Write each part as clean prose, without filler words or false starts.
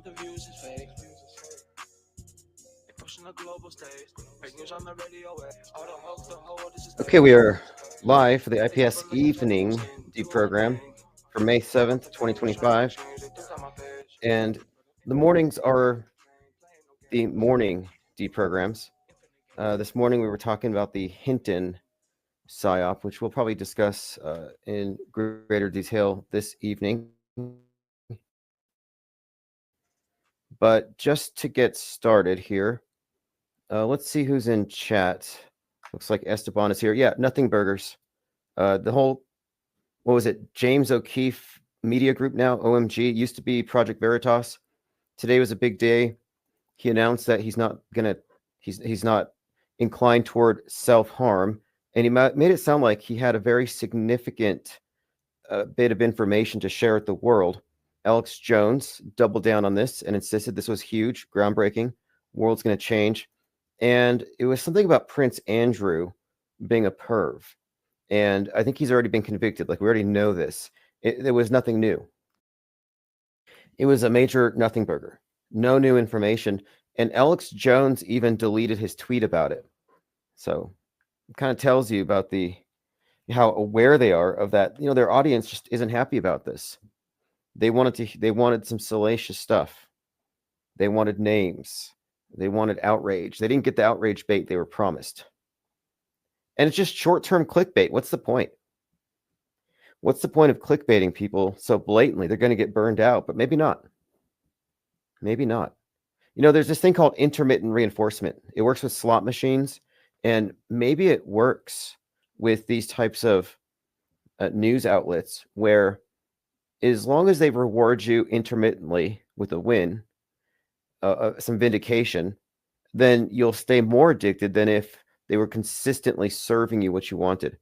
something views is fake. Pushing the global stage. Fake news on the radio. All the hoax, the whole world is just Okay, we are live for the IPS Evening Deprogram for May 7th, 2025. And the mornings are the morning deprograms. This morning we were talking about the Hinton PSYOP, which we'll probably discuss in greater detail this evening. But just to get started here, let's see who's in chat. Looks like Esteban is here. Yeah, Nothing Burgers. The whole, what was it? James O'Keefe Media Group now, OMG. It used to be Project Veritas. Today was a big day. He announced that he's not inclined toward self-harm, and he made it sound like he had a very significant bit of information to share with the world. Alex Jones doubled down on this and insisted this was huge, groundbreaking. World's going to change. And it was something about Prince Andrew being a perv. And I think he's already been convicted. Like, we already know this. It was nothing new. It was a major nothing burger. No new information. And Alex Jones even deleted his tweet about it. So it kind of tells you about how aware they are of that. You know, their audience just isn't happy about this. They wanted some salacious stuff. They wanted names. They wanted outrage. They didn't get the outrage bait they were promised. And it's just short-term clickbait. What's the point? What's the point of clickbaiting people so blatantly? They're going to get burned out, but maybe not. Maybe not. You know, there's this thing called intermittent reinforcement. It works with slot machines, and maybe it works with these types of news outlets where, as long as they reward you intermittently with a win, some vindication, then you'll stay more addicted than if they were consistently serving you what you wanted.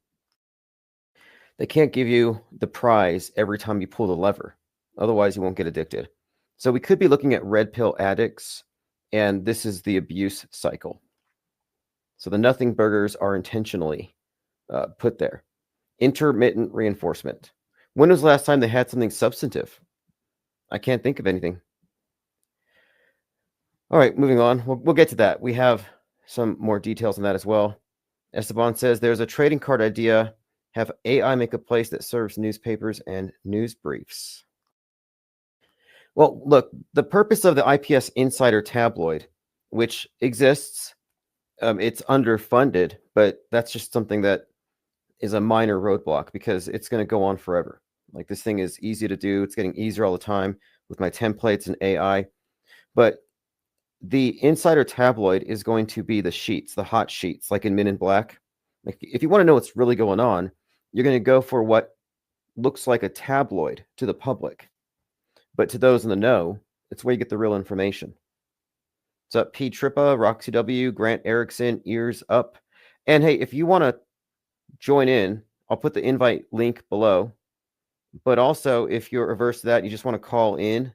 They can't give you the prize every time you pull the lever. Otherwise, you won't get addicted. So we could be looking at red pill addicts, and this is the abuse cycle. So the nothing burgers are intentionally put there. Intermittent reinforcement. When was the last time they had something substantive? I can't think of anything. All right, moving on. We'll get to that. We have some more details on that as well. Esteban says there's a trading card idea. Have AI make a place that serves newspapers and news briefs. Well, look, the purpose of the IPS Insider tabloid, which exists, it's underfunded, but that's just something that is a minor roadblock because it's going to go on forever. Like, this thing is easy to do. It's getting easier all the time with my templates and AI. But the Insider tabloid is going to be the sheets, the hot sheets, like in Men in Black. Like, if you want to know what's really going on, you're going to go for what looks like a tabloid to the public. But to those in the know, it's where you get the real information. What's up, P. Trippa, Roxy W, Grant Erickson, Ears Up. And hey, if you want to join in, I'll put the invite link below. But also, if you're averse to that, you just want to call in,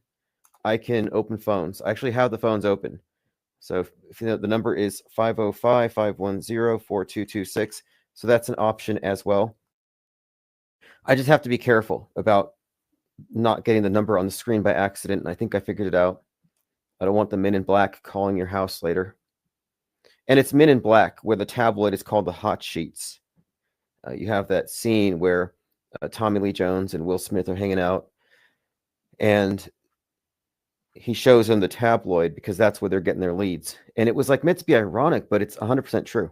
I can open phones. I actually have the phones open. So if you know, the number is 505-510-4226. So that's an option as well. I just have to be careful about not getting the number on the screen by accident. And I think I figured it out. I don't want the Men in Black calling your house later. And it's Men in Black where the tabloid is called the hot sheets. You have that scene where Tommy Lee Jones and Will Smith are hanging out. And he shows them the tabloid because that's where they're getting their leads. And it was like meant to be ironic, but it's 100% true.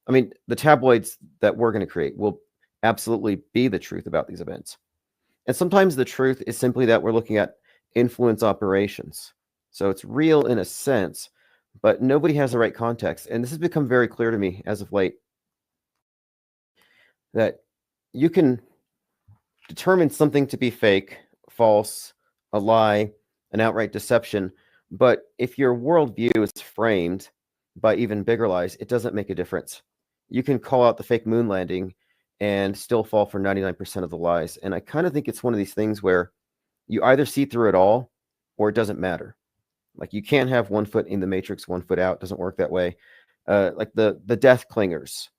I mean, the tabloids that we're going to create will absolutely be the truth about these events. And sometimes the truth is simply that we're looking at influence operations. So it's real in a sense, but nobody has the right context. And this has become very clear to me as of late that you can determine something to be fake, false, a lie, an outright deception. But if your worldview is framed by even bigger lies, it doesn't make a difference. You can call out the fake moon landing and still fall for 99% of the lies. And I kind of think it's one of these things where you either see through it all or it doesn't matter. Like, you can't have one foot in the matrix, one foot out. It doesn't work that way. Like the death clingers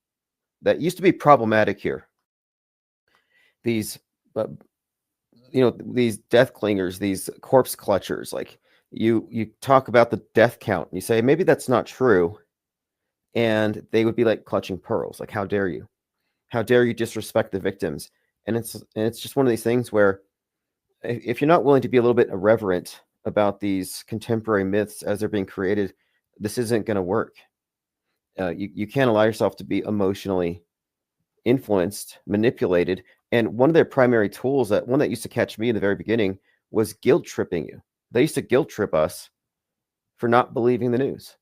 that used to be problematic here. These, these death clingers, these corpse clutchers, like, You talk about the death count. And you say maybe that's not true, and they would be like clutching pearls. Like, how dare you? How dare you disrespect the victims? And it's just one of these things where if you're not willing to be a little bit irreverent about these contemporary myths as they're being created, this isn't going to work. You can't allow yourself to be emotionally influenced, manipulated. And one of their primary tools, that one that used to catch me in the very beginning, was guilt tripping you. They used to guilt trip us for not believing the news.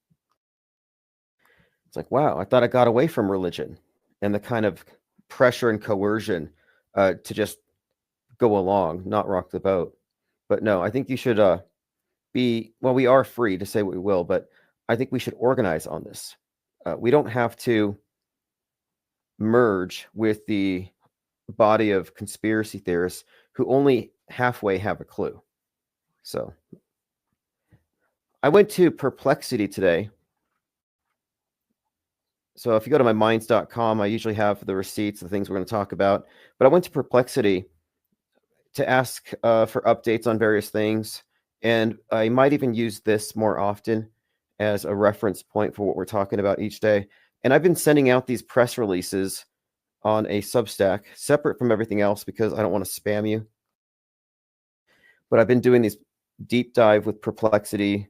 It's like, wow, I thought I got away from religion and the kind of pressure and coercion to just go along, not rock the boat. But no, I think you should we are free to say what we will, but I think we should organize on this. We don't have to merge with the body of conspiracy theorists who only halfway have a clue. So I went to Perplexity today. So if you go to my minds.com, I usually have the receipts, the things we're going to talk about. But I went to Perplexity to ask for updates on various things. And I might even use this more often as a reference point for what we're talking about each day. And I've been sending out these press releases on a Substack, separate from everything else, because I don't want to spam you. But I've been doing these deep dive with Perplexity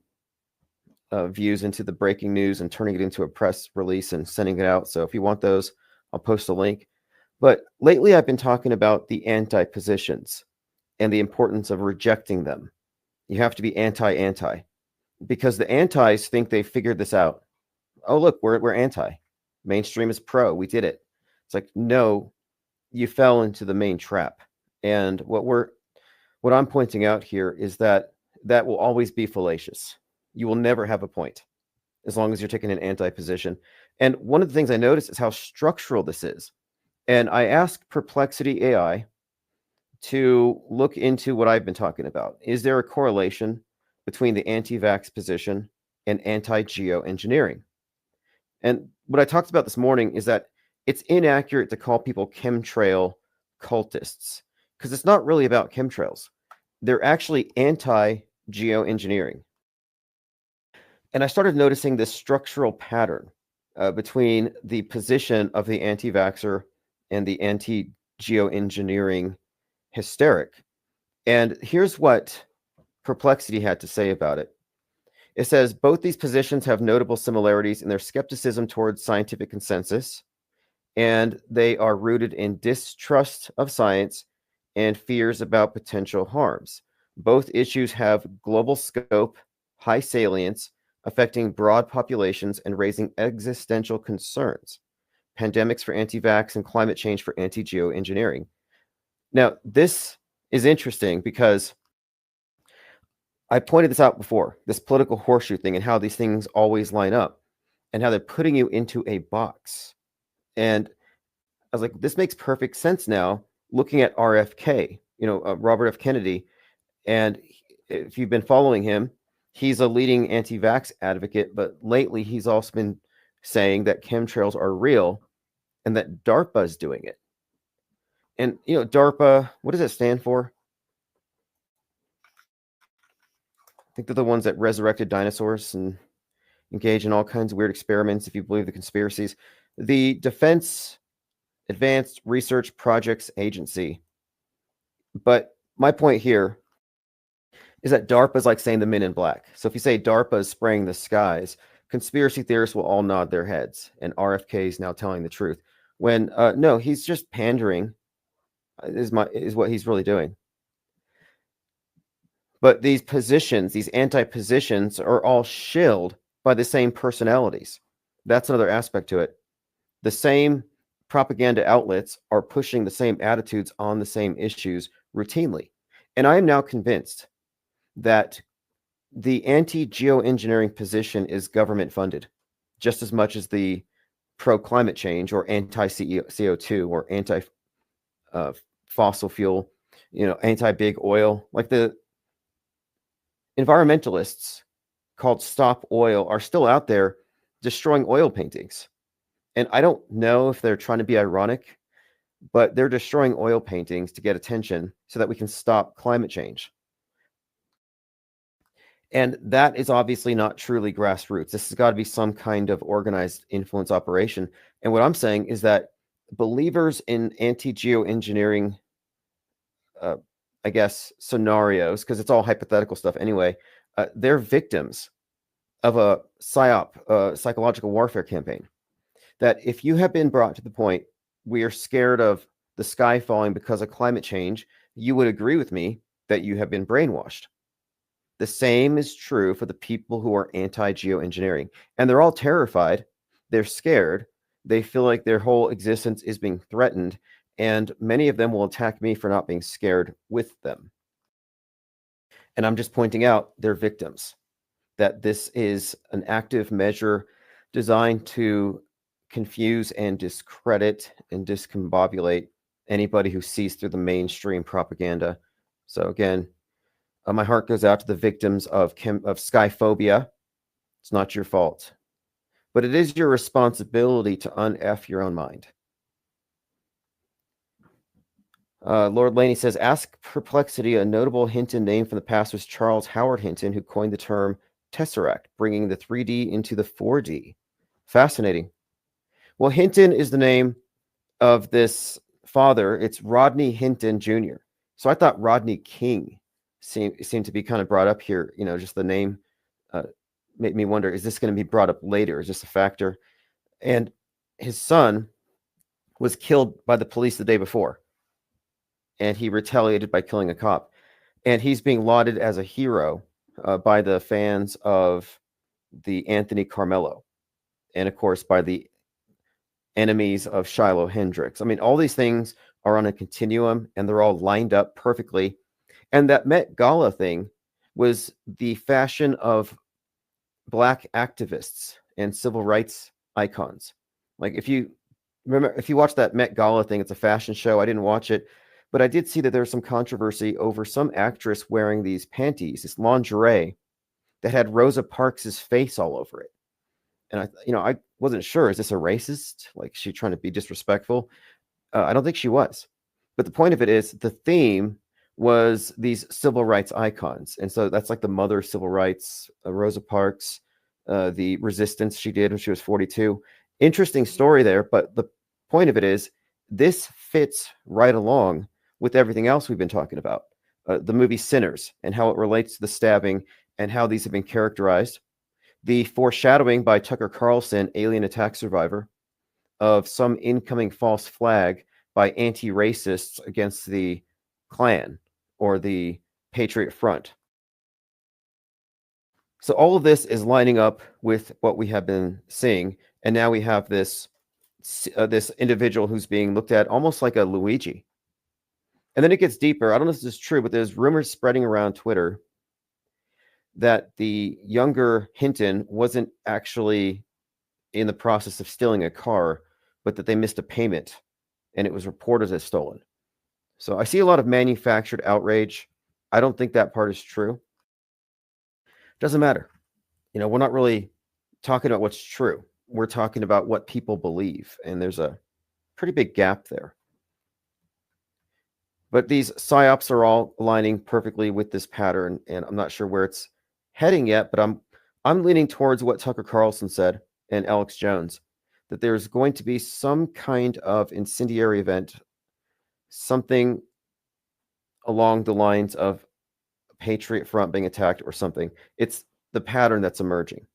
views into the breaking news and turning it into a press release and sending it out. So if you want those, I'll post a link. But lately I've been talking about the anti-positions and the importance of rejecting them. You have to be anti-anti, because the antis think they figured this out. Oh, look, we're anti. Mainstream is pro. We did it. It's like, no, you fell into the main trap. And what I'm pointing out here is that will always be fallacious. You will never have a point as long as you're taking an anti-position. And one of the things I noticed is how structural this is. And I asked Perplexity AI to look into what I've been talking about. Is there a correlation between the anti-vax position and anti-geoengineering? And what I talked about this morning is that it's inaccurate to call people chemtrail cultists, because it's not really about chemtrails. They're actually anti-geoengineering. And I started noticing this structural pattern between the position of the anti-vaxxer and the anti-geoengineering hysteric. And here's what Perplexity had to say about it. It says, both these positions have notable similarities in their skepticism towards scientific consensus, and they are rooted in distrust of science and fears about potential harms. Both issues have global scope, high salience, affecting broad populations and raising existential concerns. Pandemics for anti-vax and climate change for anti-geoengineering. Now, this is interesting because I pointed this out before, this political horseshoe thing and how these things always line up and how they're putting you into a box. And I was like, this makes perfect sense now, looking at RFK, Robert F. Kennedy. And if you've been following him, he's a leading anti-vax advocate, but lately he's also been saying that chemtrails are real and that DARPA is doing it. And, DARPA, what does it stand for? I think they're the ones that resurrected dinosaurs and engage in all kinds of weird experiments, if you believe the conspiracies. The Defense Advanced Research Projects Agency. But my point here is that DARPA is like saying the Men in Black. So if you say DARPA is spraying the skies, conspiracy theorists will all nod their heads, and RFK is now telling the truth. When no, he's just pandering. Is what he's really doing. But these positions, these anti-positions, are all shilled by the same personalities. That's another aspect to it. The same propaganda outlets are pushing the same attitudes on the same issues routinely. And I am now convinced that the anti-geoengineering position is government funded, just as much as the pro-climate change or anti-CO2 or anti-fossil fuel, anti-big oil. Like the environmentalists called Stop Oil are still out there destroying oil paintings. And I don't know if they're trying to be ironic, but they're destroying oil paintings to get attention so that we can stop climate change. And that is obviously not truly grassroots. This has got to be some kind of organized influence operation. And what I'm saying is that believers in anti-geoengineering, I guess, scenarios, because it's all hypothetical stuff anyway, they're victims of a PSYOP, psychological warfare campaign. That if you have been brought to the point we are scared of the sky falling because of climate change, you would agree with me that you have been brainwashed. The same is true for the people who are anti-geoengineering. And they're all terrified. They're scared. They feel like their whole existence is being threatened. And many of them will attack me for not being scared with them. And I'm just pointing out they're victims. That this is an active measure designed to confuse and discredit and discombobulate anybody who sees through the mainstream propaganda. So again, my heart goes out to the victims of skyphobia. It's not your fault, but it is your responsibility to un-F your own mind. Lord Laney says, ask Perplexity. A notable Hinton name from the past was Charles Howard Hinton, who coined the term tesseract, bringing the 3D into the 4D. Fascinating. Well, Hinton is the name of this father. It's Rodney Hinton Jr. So I thought Rodney King seemed to be kind of brought up here. You know, just the name made me wonder, is this going to be brought up later? Is this a factor? And his son was killed by the police the day before, and he retaliated by killing a cop. And he's being lauded as a hero by the fans of the Anthony Carmelo, and of course by the enemies of Shiloh Hendricks. I mean, all these things are on a continuum, and they're all lined up perfectly. And that Met Gala thing was the fashion of Black activists and civil rights icons. Like if you watch that Met Gala thing, it's a fashion show. I didn't watch it, but I did see that there's some controversy over some actress wearing these panties, this lingerie that had Rosa Parks' face all over it. And I wasn't sure, is this a racist? Like, is she trying to be disrespectful? I don't think she was. But the point of it is, the theme was these civil rights icons. And so that's like the mother of civil rights, Rosa Parks, the resistance she did when she was 42. Interesting story there. But the point of it is, this fits right along with everything else we've been talking about. The movie Sinners and how it relates to the stabbing and how these have been characterized. The foreshadowing by Tucker Carlson, alien attack survivor, of some incoming false flag by anti-racists against the Klan or the Patriot Front. So all of this is lining up with what we have been seeing, and now we have this individual who's being looked at almost like a Luigi. And then it gets deeper. I don't know if this is true, but there's rumors spreading around Twitter that the younger Hinton wasn't actually in the process of stealing a car, but that they missed a payment and it was reported as stolen. So I see a lot of manufactured outrage. I don't think that part is true. Doesn't matter. We're not really talking about what's true. We're talking about what people believe, and there's a pretty big gap there. But these PSYOPs are all aligning perfectly with this pattern, and I'm not sure where it's heading yet, but I'm leaning towards what Tucker Carlson said and Alex Jones, that there's going to be some kind of incendiary event, something along the lines of Patriot Front being attacked or something. It's the pattern that's emerging.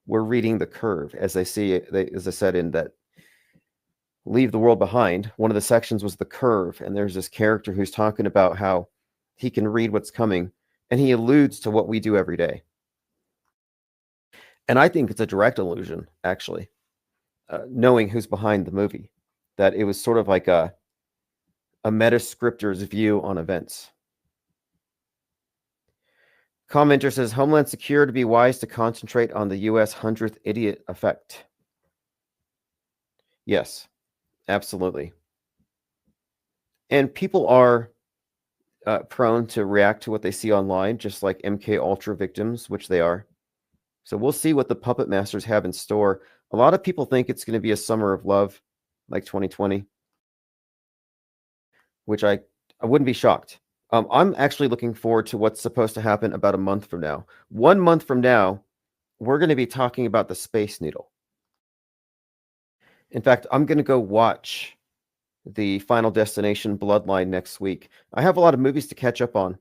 We're reading the curve, as I said in that Leave the World Behind. One of the sections was the curve, and there's this character who's talking about how he can read what's coming, and he alludes to what we do every day. And I think it's a direct allusion, actually, knowing who's behind the movie, that it was sort of like a meta-scripter's view on events. Commenter says, Homeland Secure to be wise to concentrate on the U.S. 100th idiot effect. Yes, absolutely. And people are prone to react to what they see online, just like MK Ultra victims, which they are. So we'll see what the puppet masters have in store. A lot of people think it's going to be a summer of love, like 2020, which I wouldn't be shocked. I'm actually looking forward to what's supposed to happen about a month from now. 1 month from now, we're going to be talking about the Space Needle. In fact, I'm going to go watch the Final Destination Bloodline next week. I have a lot of movies to catch up on.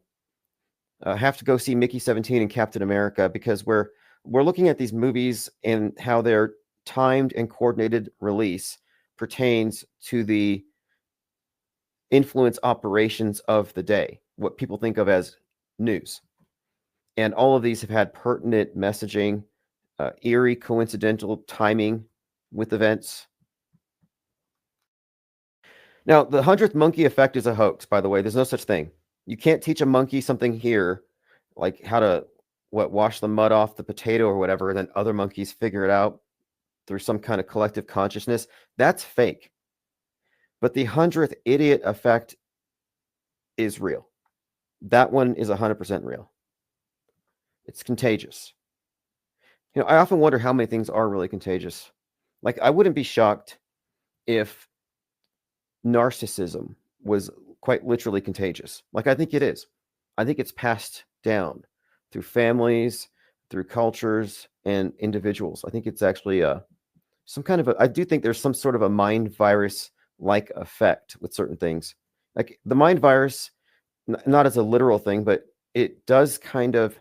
I have to go see Mickey 17 and Captain America because we're looking at these movies and how their timed and coordinated release pertains to the influence operations of the day, what people think of as news. And all of these have had pertinent messaging, eerie coincidental timing with events. Now, the 100th monkey effect is a hoax, by the way. There's no such thing. You can't teach a monkey something here, like how to wash the mud off the potato or whatever, and then other monkeys figure it out through some kind of collective consciousness. That's fake. But the 100th idiot effect is real. That one is 100% real. It's contagious. I often wonder how many things are really contagious. Like, I wouldn't be shocked if narcissism was quite literally contagious. Like, I think it is. I think it's passed down through families, through cultures, and individuals. I think it's actually some kind of I do think there's some sort of a mind virus-like effect with certain things. Like the mind virus, not as a literal thing, but it does kind of,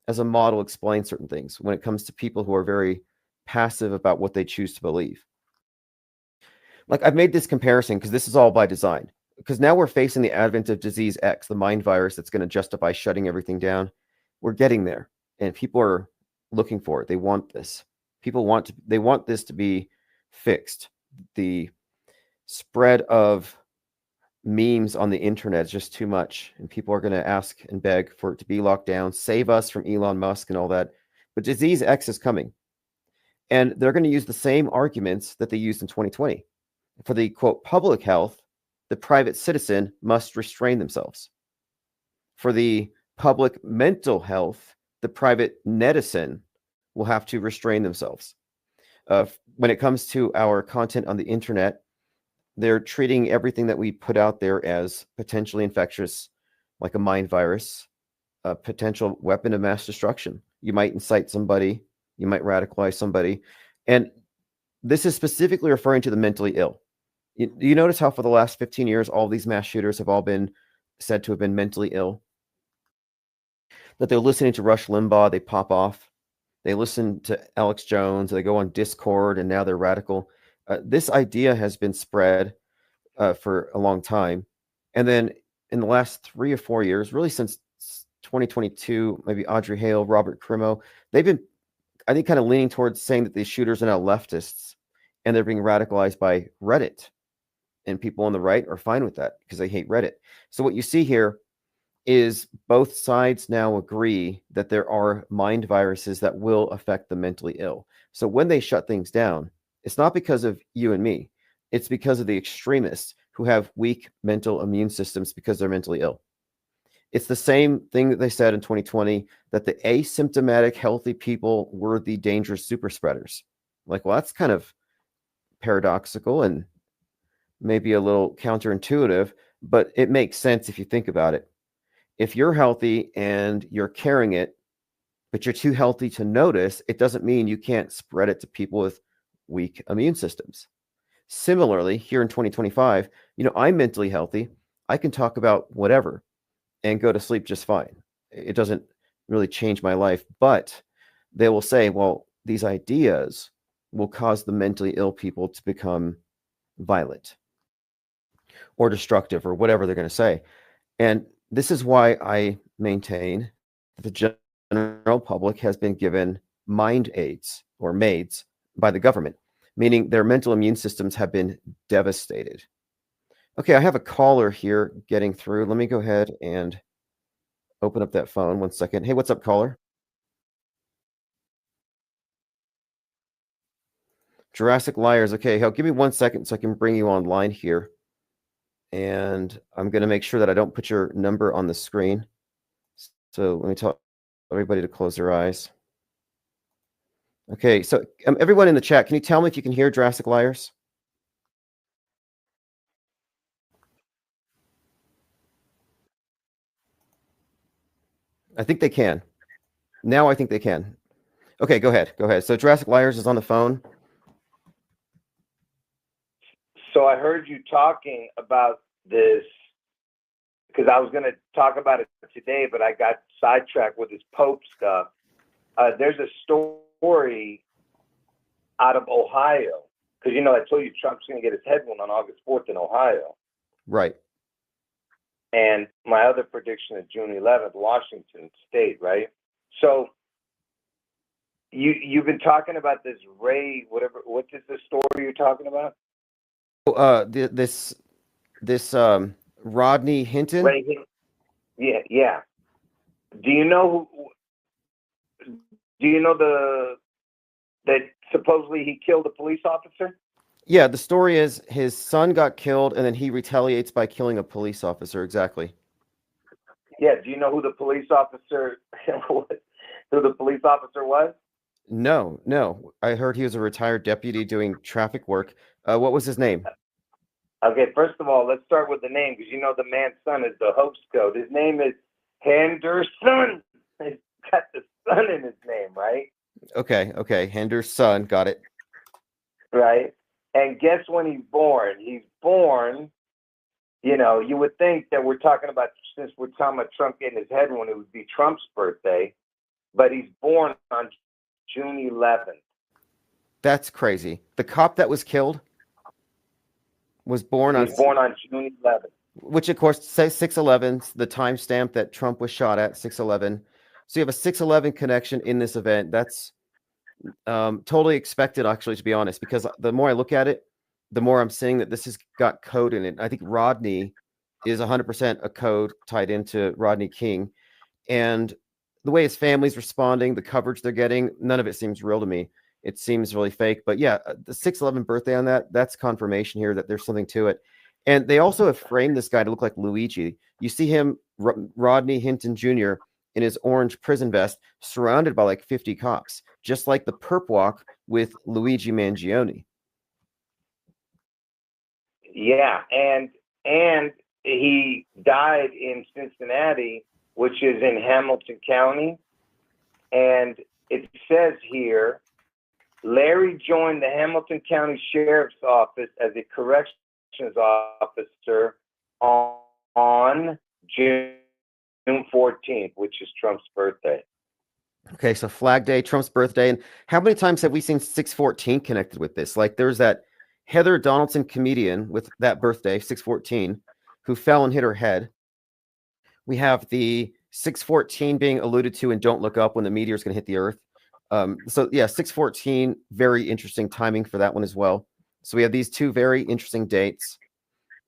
as a model, explain certain things when it comes to people who are very passive about what they choose to believe. Like, I've made this comparison because this is all by design. Because now we're facing the advent of disease X, the mind virus that's going to justify shutting everything down. We're getting there, and people are looking for it. They want this. They want this to be fixed. The spread of memes on the internet is just too much, and people are going to ask and beg for it to be locked down. Save us from Elon Musk and all that. But disease X is coming, and they're going to use the same arguments that they used in 2020. For the, quote, public health, the private citizen must restrain themselves. For the public mental health, the private netizen will have to restrain themselves. When it comes to our content on the internet, they're treating everything that we put out there as potentially infectious, like a mind virus, a potential weapon of mass destruction. You might incite somebody, you might radicalize somebody. And this is specifically referring to the mentally ill. You notice how for the last 15 years, all these mass shooters have all been said to have been mentally ill? That they're listening to Rush Limbaugh, they pop off. They listen to Alex Jones, they go on Discord, and now they're radical. This idea has been spread for a long time. And then in the last 3 or 4 years, really since 2022, maybe Audrey Hale, Robert Crimo, they've been, I think, kind of leaning towards saying that these shooters are now leftists, and they're being radicalized by Reddit. And people on the right are fine with that because they hate Reddit. So what you see here is both sides now agree that there are mind viruses that will affect the mentally ill. So when they shut things down, it's not because of you and me. It's because of the extremists who have weak mental immune systems because they're mentally ill. It's the same thing that they said in 2020, that the asymptomatic healthy people were the dangerous super spreaders. Like, well, that's kind of paradoxical and maybe a little counterintuitive, but it makes sense if you think about it. If you're healthy and you're carrying it, but you're too healthy to notice, it doesn't mean you can't spread it to people with weak immune systems. Similarly, here in 2025, I'm mentally healthy. I can talk about whatever and go to sleep just fine. It doesn't really change my life, but they will say, well, these ideas will cause the mentally ill people to become violent or destructive or whatever they're going to say. And this is why I maintain that the general public has been given mind aids or maids by the government, meaning their mental immune systems have been devastated. Okay, I have a caller here getting through. Let me go ahead and open up that phone. 1 second. Hey, what's up, caller? Jurassic Liars. Okay, give me 1 second so I can bring you online here. And I'm going to make sure that I don't put your number on the screen. So let me tell everybody to close their eyes. Okay, so everyone in the chat, can you tell me if you can hear Jurassic Liars? I think they can. Now I think they can. Okay, go ahead. Go ahead. So Jurassic Liars is on the phone. So I heard you talking about this because I was going to talk about it today, but I got sidetracked with this Pope stuff. There's a story out of Ohio because, you know, I told you Trump's going to get his head won on August 4th in Ohio. Right. And my other prediction is June 11th, Washington State, right? So you've been talking about this Ray, whatever. What is the story you're talking about? This Rodney Hinton. Ray, yeah. Do you know who? Do you know that supposedly he killed a police officer? Yeah, the story is his son got killed, and then he retaliates by killing a police officer. Exactly. Yeah. Do you know who the police officer? Who the police officer was? No, no. I heard he was a retired deputy doing traffic work. What was his name? Okay. First of all, let's start with the name because you know the man's son is the host code. His name is Henderson. He's got the son in his name, right? Okay. Henderson. Got it. Right. And guess when he's born? He's born, you know, you would think that since we're talking about Trump getting his head won, it would be Trump's birthday, but he's born on June 11th. That's crazy. The cop that was killed was born on June 11th. Which, of course, says 6/11, the timestamp that Trump was shot at, 6/11. So you have a 6/11 connection in this event. That's totally expected, actually, to be honest, because the more I look at it, the more I'm seeing that this has got code in it. I think Rodney is 100% a code tied into Rodney King. And the way his family's responding, the coverage they're getting, none of it seems real to me. It seems really fake. But yeah, the 6/11 birthday on that's confirmation here that there's something to it. And they also have framed this guy to look like Luigi. You see him, Rodney Hinton Jr., in his orange prison vest, surrounded by like 50 cops, just like the perp walk with Luigi Mangione. Yeah, and he died in Cincinnati, which is in Hamilton County. And it says here, Larry joined the Hamilton County Sheriff's Office as a corrections officer on June 14th, which is Trump's birthday. Okay, so Flag Day, Trump's birthday. And how many times have we seen 6/14 connected with this? Like there's that Heather Donaldson comedian with that birthday, 6/14, who fell and hit her head. We have the 6/14 being alluded to in Don't Look Up when the meteor is going to hit the earth. So yeah, 6/14, very interesting timing for that one as well. So we have these two very interesting dates,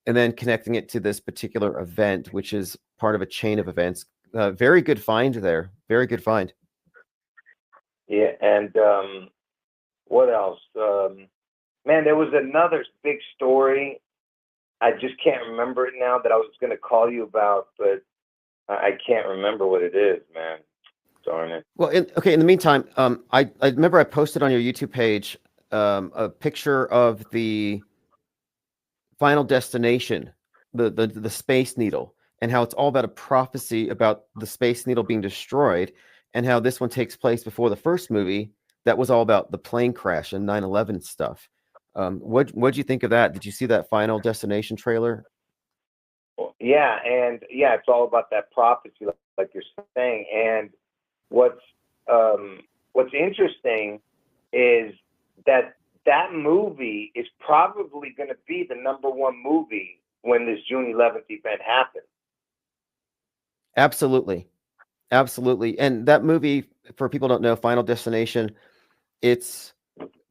and then connecting it to this particular event, which is part of a chain of events. Very good find there. Very good find. Yeah, and what else? Man, there was another big story. I just can't remember it now that I was going to call you about, but I can't remember what it is, man. Darn it. Well, in the meantime, I remember I posted on your YouTube page a picture of the Final Destination, the Space Needle, and how it's all about a prophecy about the Space Needle being destroyed, and how this one takes place before the first movie that was all about the plane crash and 9/11 stuff. What'd you think of that? Did you see that Final Destination trailer? Yeah, and yeah, it's all about that prophecy, like you're saying. And what's interesting is that movie is probably going to be the #1 movie when this June 11th event happens. Absolutely. And that movie, for people who don't know, Final Destination, it's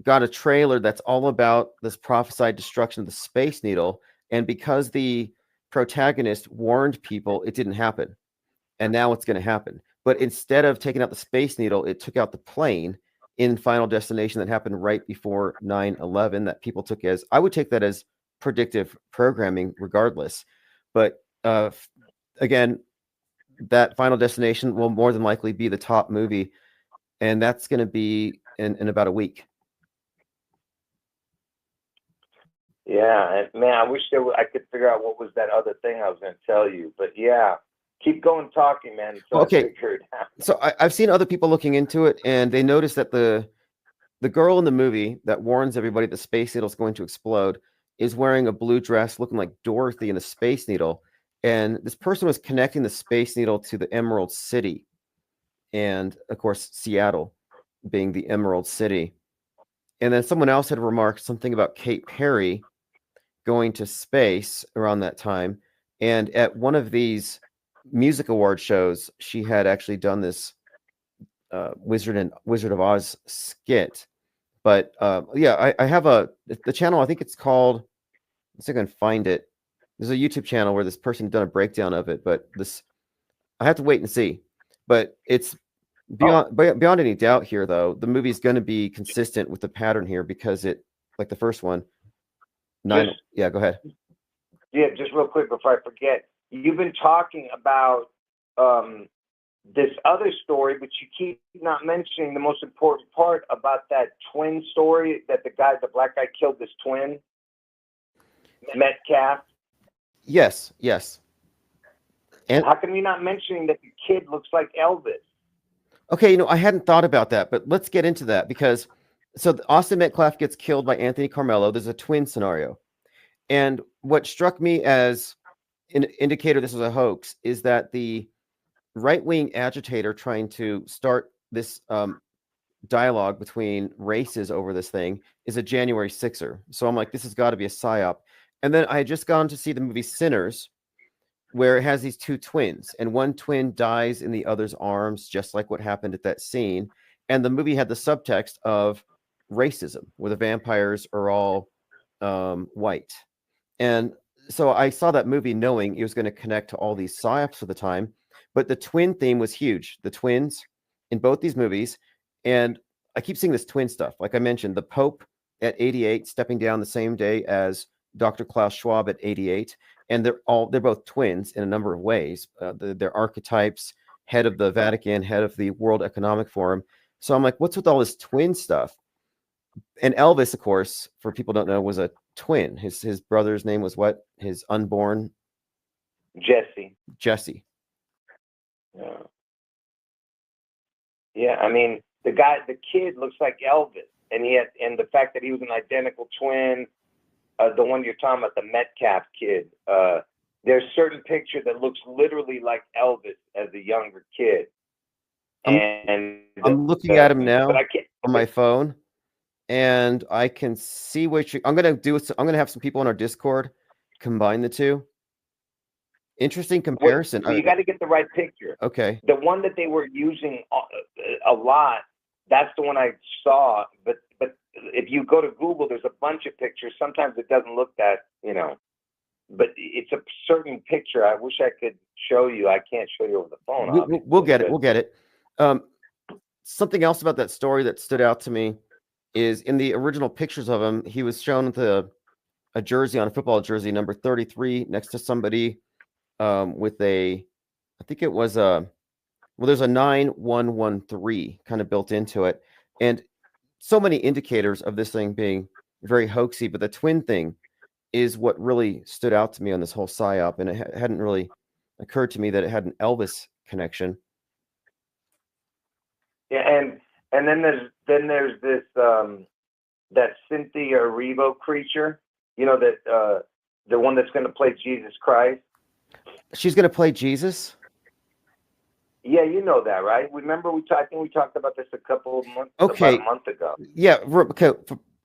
got a trailer that's all about this prophesied destruction of the Space Needle. And because the protagonist warned people, it didn't happen. And now it's going to happen. But instead of taking out the Space Needle, it took out the plane in Final Destination that happened right before 9/11 that people took as, I would take that as predictive programming regardless. But again, that Final Destination will more than likely be the top movie. And that's going to be in about a week. Yeah, and man, I wish I could figure out what was that other thing I was going to tell you. But yeah, keep going talking, man. So Okay. I figure it out. So I've seen other people looking into it, and they noticed that the girl in the movie that warns everybody the Space Needle is going to explode is wearing a blue dress looking like Dorothy in the Space Needle. And this person was connecting the Space Needle to the Emerald City. And of course, Seattle being the Emerald City. And then someone else had remarked something about Kate Perry going to space around that time. And at one of these music award shows, she had actually done this Wizard of Oz skit. But yeah, I have the channel. I think it's called. Let's see if I can find it. There's a YouTube channel where this person done a breakdown of it. But this, I have to wait and see. But it's beyond any doubt here, though. The movie's going to be consistent with the pattern here because it, like the first one, yeah, go ahead. Yeah, just real quick before I forget, you've been talking about this other story, but you keep not mentioning the most important part about that twin story that the black guy killed this twin, Metcalf. Yes. And how come you're not mentioning that the kid looks like Elvis? Okay, I hadn't thought about that, but let's get into that because Austin Metcalf gets killed by Anthony Carmelo. There's a twin scenario. And what struck me as an indicator this was a hoax is that the right-wing agitator trying to start this dialogue between races over this thing is a January 6er. So I'm like, this has got to be a psyop. And then I had just gone to see the movie Sinners, where it has these two twins, and one twin dies in the other's arms, just like what happened at that scene. And the movie had the subtext of racism, where the vampires are all white. And so I saw that movie knowing it was going to connect to all these psyops for the time. But the twin theme was huge. The twins in both these movies. And I keep seeing this twin stuff. Like I mentioned, the Pope at 88 stepping down the same day as Dr. Klaus Schwab at 88. And they're both twins in a number of ways. They're archetypes, head of the Vatican, head of the World Economic Forum. So I'm like, what's with all this twin stuff? And Elvis, of course, for people who don't know, was a twin. His brother's name was what? His unborn? Jesse. Yeah, I mean, the kid looks like Elvis, and the fact that he was an identical twin, the one you're talking about, the Metcalf kid, there's certain picture that looks literally like Elvis as a younger kid. I'm looking at him now on my phone, and I can see which I'm going to do. I'm going to have some people on our Discord combine the two. Interesting comparison. Well, you got to get the right picture. Okay. The one that they were using a lot, that's the one I saw. But if you go to Google, there's a bunch of pictures. Sometimes it doesn't look that, but it's a certain picture. I wish I could show you. I can't show you over the phone. We'll get it. We'll get it. Something else about that story that stood out to me is in the original pictures of him, he was shown with a jersey, on a football jersey, number 33, next to somebody with I think it was there's a 9113 kind of built into it. And so many indicators of this thing being very hoaxy, but the twin thing is what really stood out to me on this whole psyop. And it hadn't really occurred to me that it had an Elvis connection. Yeah, and then there's this that Cynthia Erivo creature, that the one that's going to play Jesus Christ. She's going to play Jesus? Yeah, you know that, right? Remember I think we talked about this about a month ago. Yeah, okay.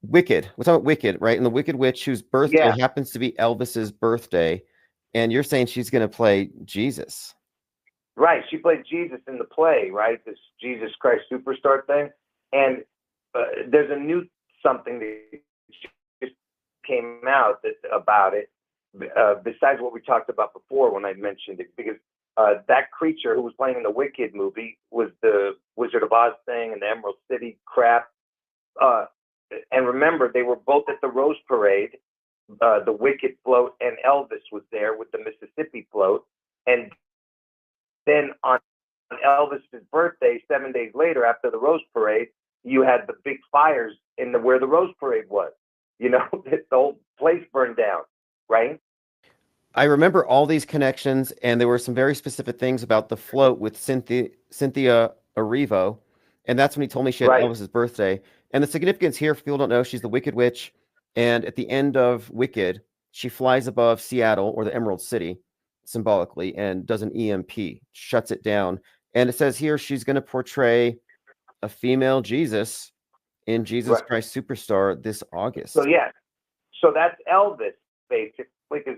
Wicked. We're talking about Wicked, right? And the Wicked Witch, whose birthday happens to be Elvis's birthday, and you're saying she's going to play Jesus. Right, she played Jesus in the play, right? This Jesus Christ Superstar thing. And there's a new something that just came out about it, besides what we talked about before when I mentioned it, because that creature who was playing in the Wicked movie was the Wizard of Oz thing and the Emerald City crap. And remember, they were both at the Rose Parade, the Wicked float, and Elvis was there with the Mississippi float. And then on Elvis's birthday, 7 days later, after the Rose Parade, you had the big fires where the Rose Parade was. The whole place burned down, right? I remember all these connections, and there were some very specific things about the float with Cynthia Erivo, and that's when he told me she had Right. Elvis's birthday. And the significance here, if people don't know, she's the Wicked Witch, and at the end of Wicked, she flies above Seattle or the Emerald City, symbolically, and does an EMP, shuts it down. And it says here she's going to portray a female Jesus in Jesus Right. Christ Superstar this August. So yeah, so that's Elvis basically, because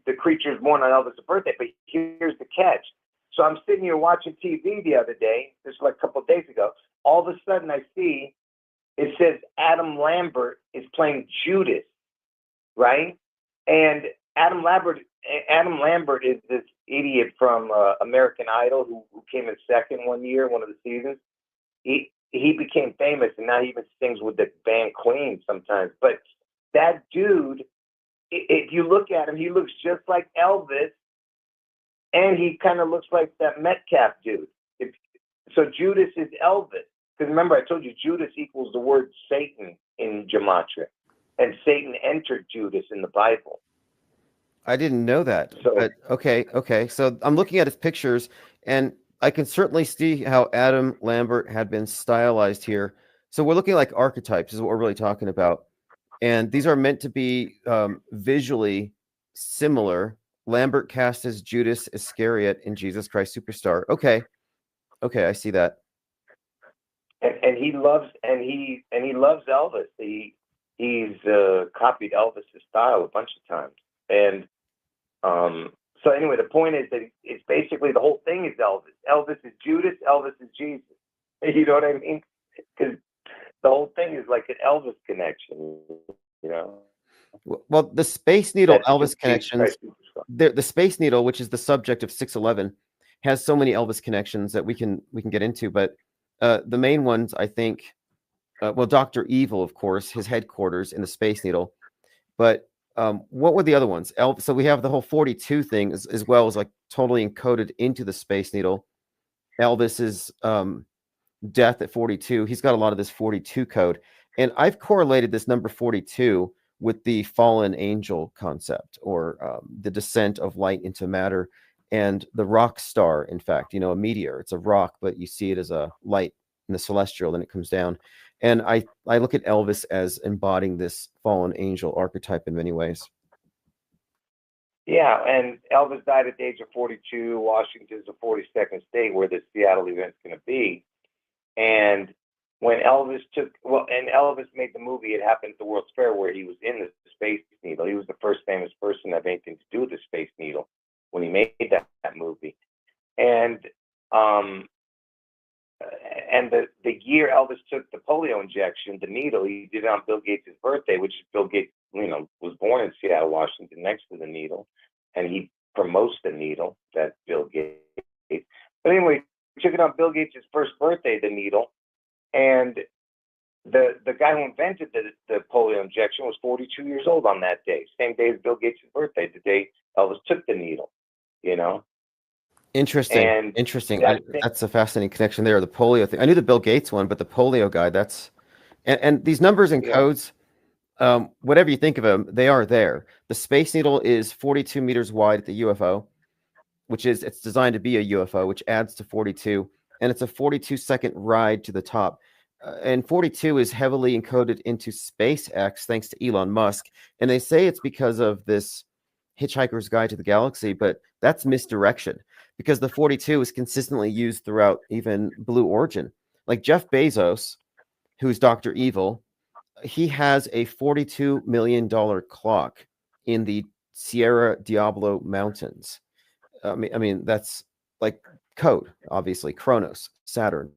the creature's born on Elvis' birthday. But here's the catch. So I'm sitting here watching TV the other day, this was like a couple of days ago. All of a sudden I see it says Adam Lambert is playing Judas, right? And Adam Lambert is this idiot from American Idol who came in second one year, one of the seasons. He became famous, and now he even sings with the band Queen sometimes. But that dude, if you look at him, he looks just like Elvis, and he kind of looks like that Metcalf dude. So Judas is Elvis. Because remember, I told you Judas equals the word Satan in Gematria. And Satan entered Judas in the Bible. I didn't know that. So, but okay. So I'm looking at his pictures, and I can certainly see how Adam Lambert had been stylized here. So we're looking like archetypes is what we're really talking about. And these are meant to be visually similar. Lambert cast as Judas Iscariot in Jesus Christ Superstar. Okay, I see that. and he loves Elvis. He's copied Elvis's style a bunch of times. And so anyway, the point is that it's basically the whole thing is Elvis. Elvis is Judas. Elvis is Jesus. You know what I mean? Because the whole thing is like an Elvis connection. You know. Well, the Space Needle That's Elvis connections. The Space Needle, which is the subject of 611, has so many Elvis connections that we can get into. But the main ones, I think, well, Dr. Evil, of course, his headquarters in the Space Needle. But what were the other ones? So we have the whole 42 thing as well as like totally encoded into the Space Needle. Elvis's death at 42. He's got a lot of this 42 code. And I've correlated this number 42 with the fallen angel concept, or the descent of light into matter, and the rock star. In fact, a meteor, it's a rock, but you see it as a light in the celestial, then it comes down. And I look at Elvis as embodying this fallen angel archetype in many ways. Yeah, and Elvis died at the age of 42. Washington's the 42nd state where the Seattle event's going to be. And when Elvis made the movie, it happened at the World's Fair where he was in the Space Needle. He was the first famous person to have anything to do with the Space Needle when he made that movie. And the year Elvis took the polio injection, the needle, he did it on Bill Gates' birthday, which Bill Gates, was born in Seattle, Washington, next to the needle, and he promotes the needle, that Bill Gates. But anyway, he took it on Bill Gates' first birthday, the needle, and the guy who invented the polio injection was 42 years old on that day, same day as Bill Gates' birthday, the day Elvis took the needle, Interesting. That's a fascinating connection there. The polio thing. I knew the Bill Gates one, but the polio guy, that's and these numbers and codes, whatever you think of them, they are there. The Space Needle is 42 meters wide at the UFO, it's designed to be a UFO, which adds to 42, and it's a 42-second ride to the top. And 42 is heavily encoded into SpaceX, thanks to Elon Musk. And they say it's because of this Hitchhiker's Guide to the Galaxy, but that's misdirection, because the 42 is consistently used throughout even Blue Origin. Like Jeff Bezos, who's Dr. Evil, he has a $42 million clock in the Sierra Diablo Mountains. I mean, that's like code, obviously. Kronos, Saturn.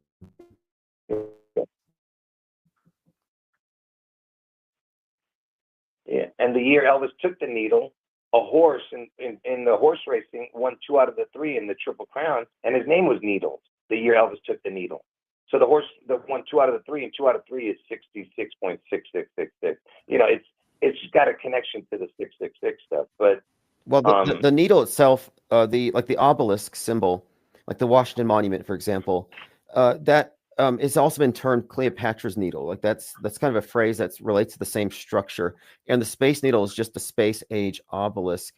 Yeah, and the year Elvis took the needle, a horse in the horse racing won 2 out of the 3 in the Triple Crown, and his name was Needles. The year Elvis took the needle, so the horse that won 2 out of the 3, and 2 out of 3 is 66.6666. It's got a connection to the 666 stuff, but. Well, the needle itself, the obelisk symbol, like the Washington Monument, for example, that it's also been termed Cleopatra's needle. Like that's kind of a phrase that relates to the same structure. And the Space Needle is just a space age obelisk.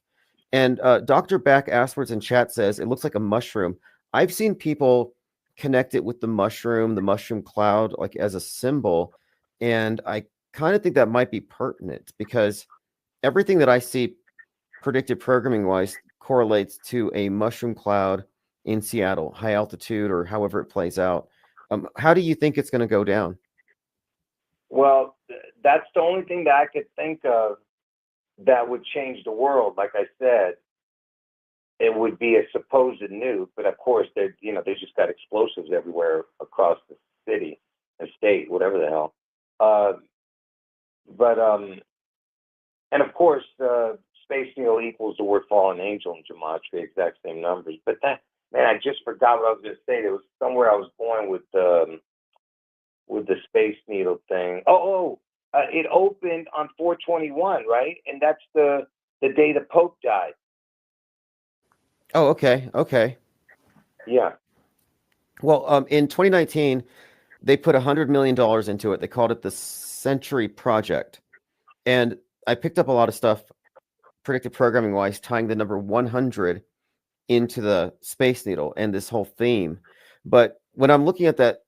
And Dr. Back Aswards in chat says it looks like a mushroom. I've seen people connect it with the mushroom cloud, like as a symbol. And I kind of think that might be pertinent because everything that I see predictive programming wise correlates to a mushroom cloud in Seattle, high altitude, or however it plays out. How do you think it's going to go down? Well, that's the only thing that I could think of that would change the world. Like I said, it would be a supposed nuke, but of course they just got explosives everywhere across the city, the state, whatever the hell. And of course, Space Needle equals the word fallen angel in gematria, exact same numbers. But that, man, I just forgot what I was going to say. There was somewhere I was going with the Space Needle thing. It opened on 4/21, right? And that's the day the Pope died. Oh, okay. Yeah. Well, in 2019, they put $100 million into it. They called it the Century Project. And I picked up a lot of stuff, predictive programming wise, tying the number 100 into the Space Needle and this whole theme. But when I'm looking at that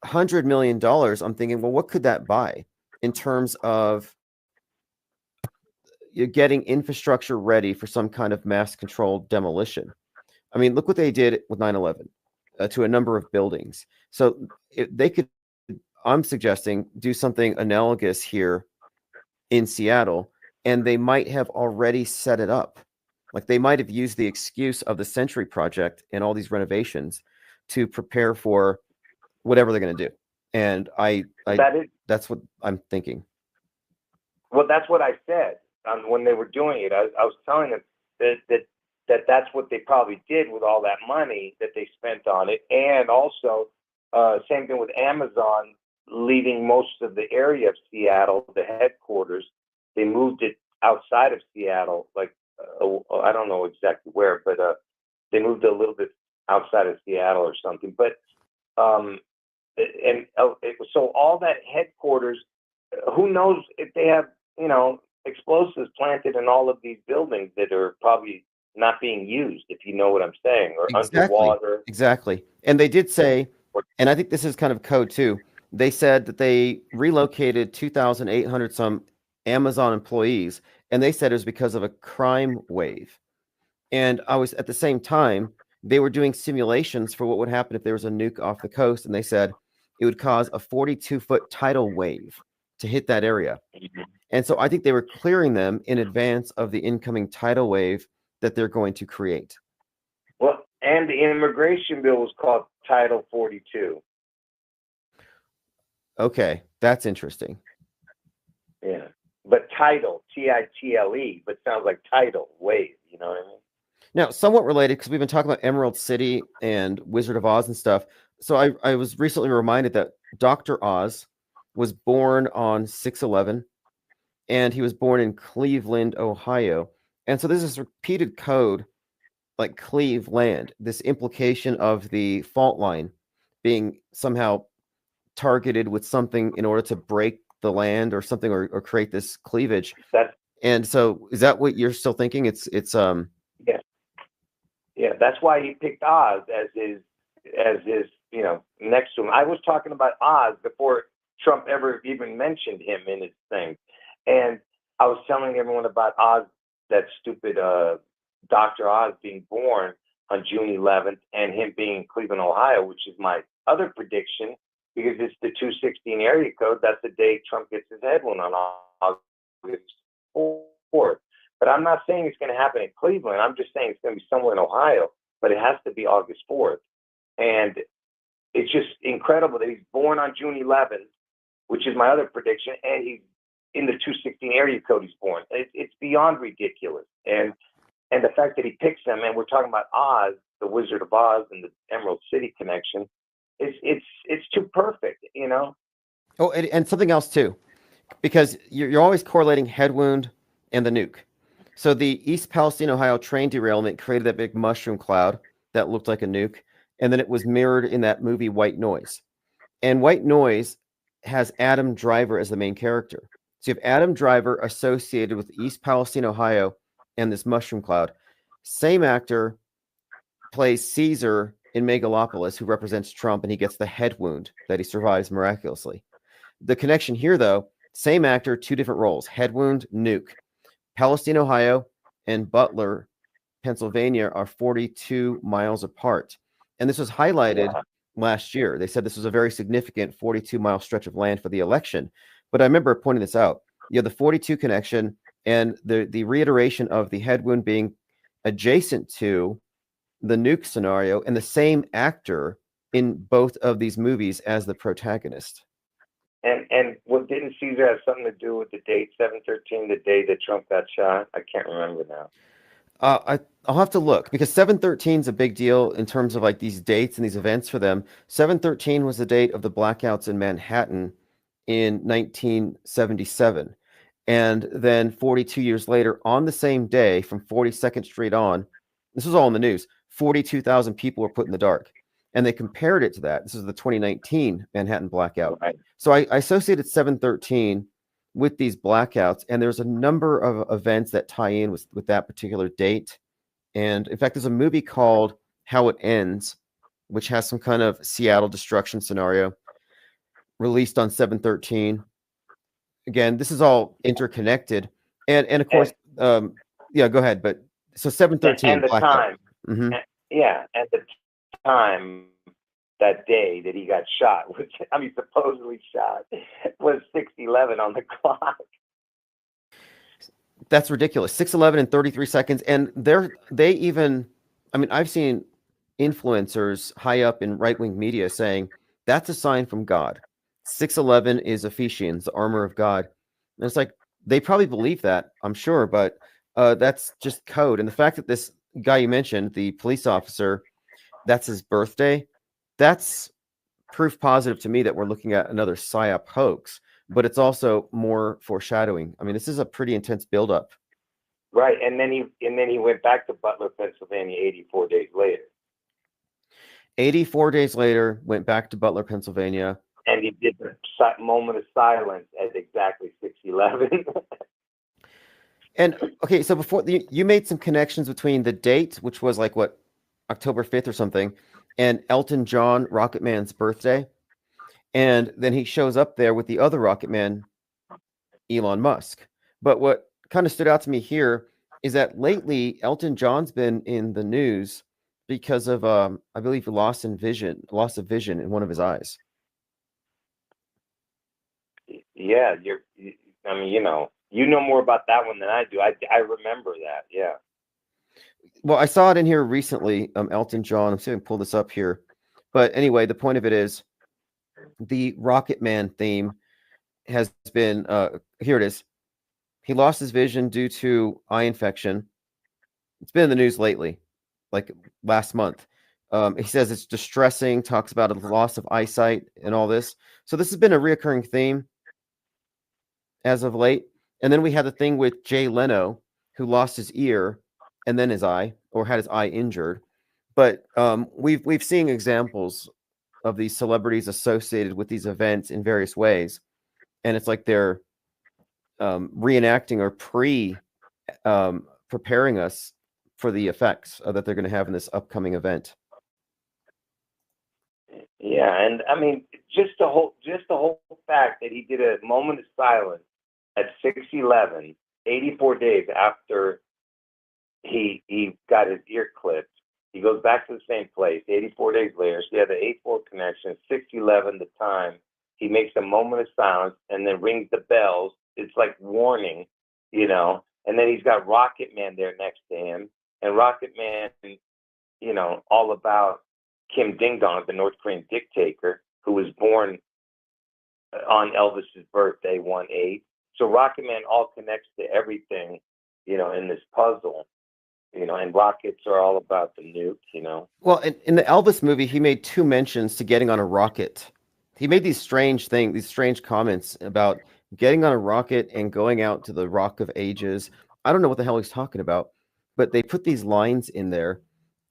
$100 million, I'm thinking, well, what could that buy in terms of you're getting infrastructure ready for some kind of mass controlled demolition? I mean, look what they did with 9/11 to a number of buildings. So they could, I'm suggesting, do something analogous here in Seattle, and they might have already set it up. Like they might have used the excuse of the Century Project and all these renovations to prepare for whatever they're going to do. And that's what I'm thinking. Well, that's what I said when they were doing it. I was telling them that's what they probably did with all that money that they spent on it. And also, same thing with Amazon leaving most of the area of Seattle, the headquarters. They moved it outside of Seattle, like I don't know exactly where, but they moved it a little bit outside of Seattle or something. But so all that headquarters, who knows if they have explosives planted in all of these buildings that are probably not being used, if you know what I'm saying, or underwater. Exactly. And they did say, and I think this is kind of code too, they said that they relocated 2,800 some Amazon employees, and they said it was because of a crime wave. And I was, at the same time, they were doing simulations for what would happen if there was a nuke off the coast, and they said it would cause a 42-foot tidal wave to hit that area. And so I think they were clearing them in advance of the incoming tidal wave that they're going to create. Well, and the immigration bill was called Title 42. Okay, that's interesting. Yeah, but title, Title, but sounds like tidal wave. You know what I mean? Now, somewhat related, because we've been talking about Emerald City and Wizard of Oz and stuff. So I was recently reminded that Dr. Oz was born on 6/11, and he was born in Cleveland, Ohio. And so there's this repeated code, like Cleveland, this implication of the fault line being somehow targeted with something in order to break the land or something, or create this cleavage. And so is that what you're still thinking? It's yeah, that's why he picked Oz as his next to him. I was talking about Oz before Trump ever even mentioned him in his thing. And I was telling everyone about Oz, that stupid Dr. Oz being born on June 11th, and him being in Cleveland, Ohio, which is my other prediction, because it's the 216 area code. That's the day Trump gets his head wound on August 4th. But I'm not saying it's going to happen in Cleveland. I'm just saying it's going to be somewhere in Ohio, but it has to be August 4th. And it's just incredible that he's born on June 11th, which is my other prediction, and he's in the 216 area code he's born. It's beyond ridiculous. And the fact that he picks them, and we're talking about Oz, the Wizard of Oz, and the Emerald City connection, it's too perfect, you know? Oh, and something else too, because you're always correlating head wound and the nuke. So the East Palestine, Ohio train derailment created that big mushroom cloud that looked like a nuke, and then it was mirrored in that movie White Noise. And White Noise has Adam Driver as the main character. So you have Adam Driver associated with East Palestine, Ohio, and this mushroom cloud. Same actor plays Caesar in Megalopolis, who represents Trump, and he gets the head wound that he survives miraculously. The connection here, though, same actor, two different roles: head wound, nuke. Palestine, Ohio, and Butler, Pennsylvania are 42 miles apart. And this was highlighted last year. They said this was a very significant 42-mile stretch of land for the election. But I remember pointing this out. You have the 42 connection and the reiteration of the head wound being adjacent to the nuke scenario, and the same actor in both of these movies as the protagonist. And what, didn't Caesar have something to do with the date 7/13, the day that Trump got shot? I can't remember now. I'll have to look, because 7/13 is a big deal in terms of like these dates and these events for them. 7/13 was the date of the blackouts in Manhattan in 1977. And then 42 years later, on the same day, from 42nd Street on, this was all in the news, 42,000 people were put in the dark. And they compared it to that. This is the 2019 Manhattan blackout. Right. So I associated 7/13 with these blackouts, and there's a number of events that tie in with that particular date. And in fact, there's a movie called How It Ends, which has some kind of Seattle destruction scenario, released on 7/13. Again, this is all interconnected. And of course, yeah, go ahead. But so 7/13 and the blackout. time. Mm-hmm. Yeah, and the time, that day that he got shot, which, I mean, supposedly shot, was 6:11 on the clock. That's ridiculous. 6:11 and 33 seconds. And they even, I mean, I've seen influencers high up in right-wing media saying that's a sign from God. 6:11 is Ephesians, the armor of God. And it's like, they probably believe that, I'm sure, but that's just code. And the fact that this guy you mentioned, the police officer, that's his birthday, that's proof positive to me that we're looking at another PSYOP hoax, but it's also more foreshadowing. I mean, this is a pretty intense buildup. Right, and then he went back to Butler, Pennsylvania, 84 days later. 84 days later, went back to Butler, Pennsylvania. And he did the moment of silence at exactly 6:11. And okay, so before you made some connections between the date, which was like what, October 5th or something, and Elton John, Rocket Man's birthday. And then he shows up there with the other Rocket Man, Elon Musk. But what kind of stood out to me here is that lately Elton John's been in the news because of, I believe, loss of vision in one of his eyes. Yeah, I mean, you know more about that one than I do. I remember that. Yeah. Well, I saw it in here recently, Elton John. I'm seeing pull this up here. But anyway, the point of it is the Rocket Man theme has been, here it is. He lost his vision due to eye infection. It's been in the news lately, like last month. He says it's distressing, talks about a loss of eyesight and all this. So this has been a reoccurring theme as of late. And then we had the thing with Jay Leno, who lost his ear and then his eye, or had his eye injured. But we've seen examples of these celebrities associated with these events in various ways, and it's like they're reenacting or preparing us for the effects that they're going to have in this upcoming event. Yeah, and I mean, just the whole fact that he did a moment of silence at 6:11, 84 days after he got his ear clipped. He goes back to the same place 84 days later. So he had the 8-4 connection, 6:11 the time. He makes a moment of silence and then rings the bells. It's like warning, and then he's got Rocket Man there next to him. And Rocket Man, all about Kim Ding Dong, the North Korean dictator, who was born on Elvis's birthday, 1/8. So Rocket Man all connects to everything, in this puzzle. And rockets are all about the nuke, Well, in the Elvis movie, he made 2 mentions to getting on a rocket. He made these strange comments about getting on a rocket and going out to the Rock of Ages. I don't know what the hell he's talking about, but they put these lines in there.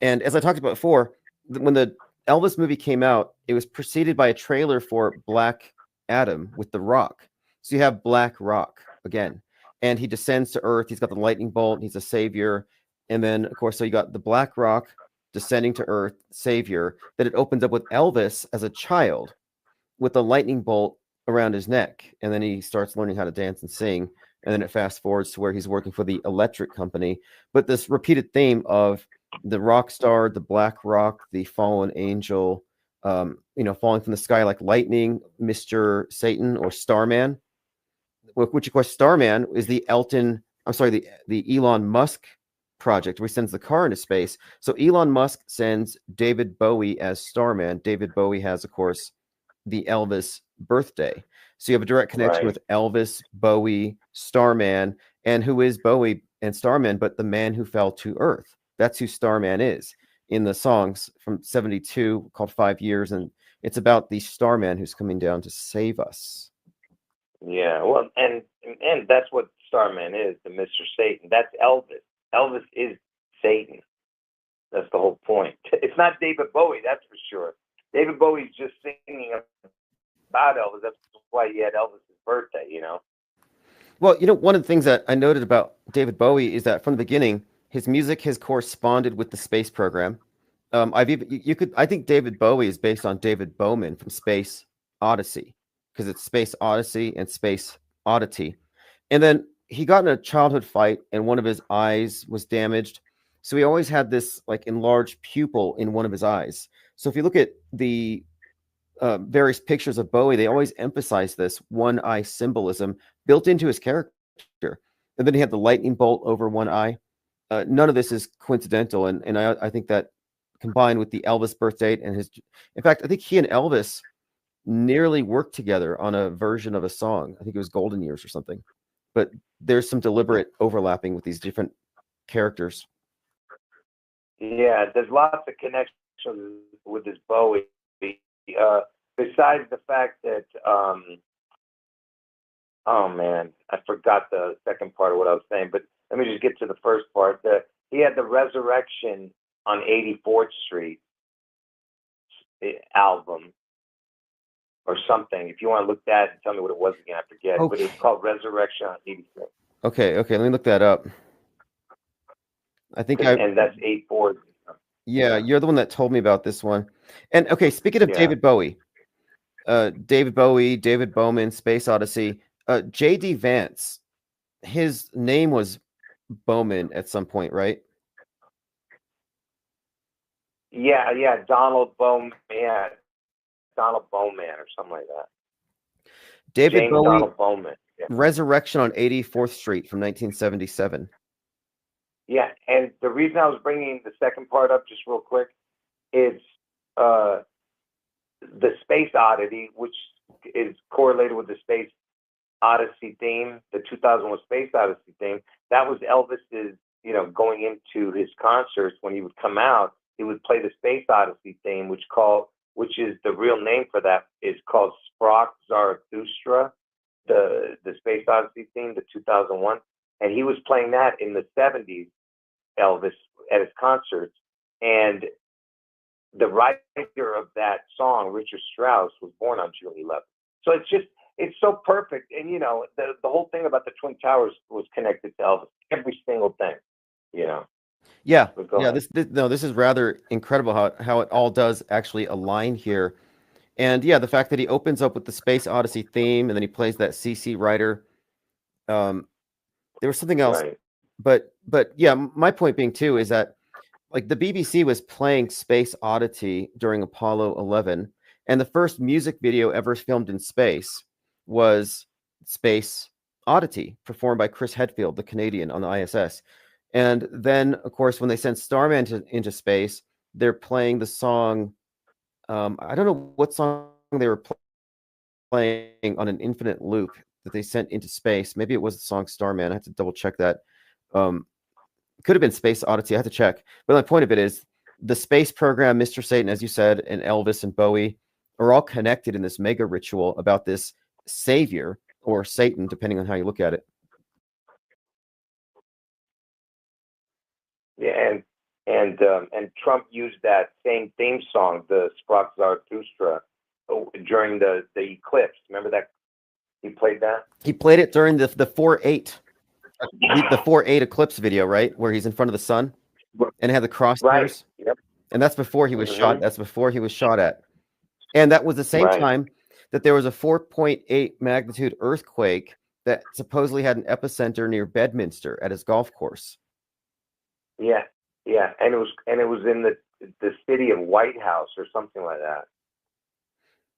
And as I talked about before, when the Elvis movie came out, it was preceded by a trailer for Black Adam with The Rock. So you have Black Rock again. and he descends to Earth. He's got the lightning bolt. He's a savior. And then, of course, so you got the Black Rock descending to Earth, savior. Then it opens up with Elvis as a child with a lightning bolt around his neck. And then he starts learning how to dance and sing. And then it fast forwards to where he's working for the electric company. But this repeated theme of the rock star, the black rock, the fallen angel, falling from the sky like lightning, Mr. Satan or Starman, which of course Starman is the Elon Musk project where he sends the car into space. So Elon Musk sends David Bowie as Starman. David Bowie has, of course, the Elvis birthday. So you have a direct connection with Elvis, Bowie, Starman, and who is Bowie and Starman but the man who fell to Earth. That's who Starman is in the songs from 72 called 5 Years, and it's about the Starman who's coming down to save us. Yeah, well, and that's what Starman is, the Mr. Satan. That's Elvis. Elvis is Satan. That's the whole point. It's not David Bowie, that's for sure. David Bowie's just singing about Elvis. That's why he had Elvis's birthday, you know? Well, one of the things that I noted about David Bowie is that from the beginning, his music has corresponded with the space program. I think David Bowie is based on David Bowman from Space Odyssey, because it's Space Odyssey and Space Oddity. And then he got in a childhood fight and one of his eyes was damaged. So he always had this like enlarged pupil in one of his eyes. So if you look at the various pictures of Bowie, they always emphasize this one eye symbolism built into his character. And then he had the lightning bolt over one eye. None of this is coincidental. And I think that combined with the Elvis birth date and in fact, I think he and Elvis nearly worked together on a version of a song. I think it was Golden Years or something. But there's some deliberate overlapping with these different characters. Yeah, there's lots of connections with this Bowie. Besides the fact that, oh man, I forgot the second part of what I was saying, but let me just get to the first part. He had the Resurrection on 84th Street album or something. If you want to look that and tell me what it was again, I forget. Okay. But it was called Resurrection on 84th. Okay, let me look that up. I think and that's 84. Yeah, you're the one that told me about this one. And okay, speaking of David Bowie, David Bowman, Space Odyssey, J.D. Vance, his name was Bowman at some point, right? Yeah, Donald Bowman, Donald Bowman or something like that. David Bowie, Donald Bowman. Yeah. Resurrection on 84th Street from 1977. Yeah, and the reason I was bringing the second part up just real quick is the Space Oddity, which is correlated with the Space Odyssey theme, the 2001 Space Odyssey theme. That was Elvis's, going into his concerts when he would come out, he would play the Space Odyssey theme, which is the real name for that is called Sprach Zarathustra, the Space Odyssey theme, the 2001. And he was playing that in the 70s, Elvis, at his concerts. And the writer of that song, Richard Strauss, was born on June 11th. So it's so perfect. And, the whole thing about the Twin Towers was connected to Elvis. Every single thing, Yeah. This is rather incredible how it all does actually align here. And yeah, the fact that he opens up with the Space Odyssey theme and then he plays that CC Rider. There was something else, right. But yeah, my point being too is that like the BBC was playing Space Oddity during Apollo 11, and the first music video ever filmed in space was Space Oddity, performed by Chris Hadfield, the Canadian, on the ISS. And then, of course, when they sent Starman into space, they're playing the song. I don't know what song they were playing on an infinite loop that they sent into space. Maybe it was the song Starman. I have to double check that. Could have been Space Odyssey. I have to check. But my point of it is the space program, Mr. Satan, as you said, and Elvis and Bowie are all connected in this mega ritual about this savior or Satan, depending on how you look at it. Yeah, and Trump used that same theme song, the Sprach Zarathustra, during the eclipse. Remember that? He played that? He played it during the 4/8 the 4-8 eclipse video, right, where he's in front of the sun and it had the crosshairs. Right. Yep. And that's before he was shot. That's before he was shot at. And that was the same time that there was a 4.8 magnitude earthquake that supposedly had an epicenter near Bedminster at his golf course. Yeah, yeah, and it was in the city of White House or something like that.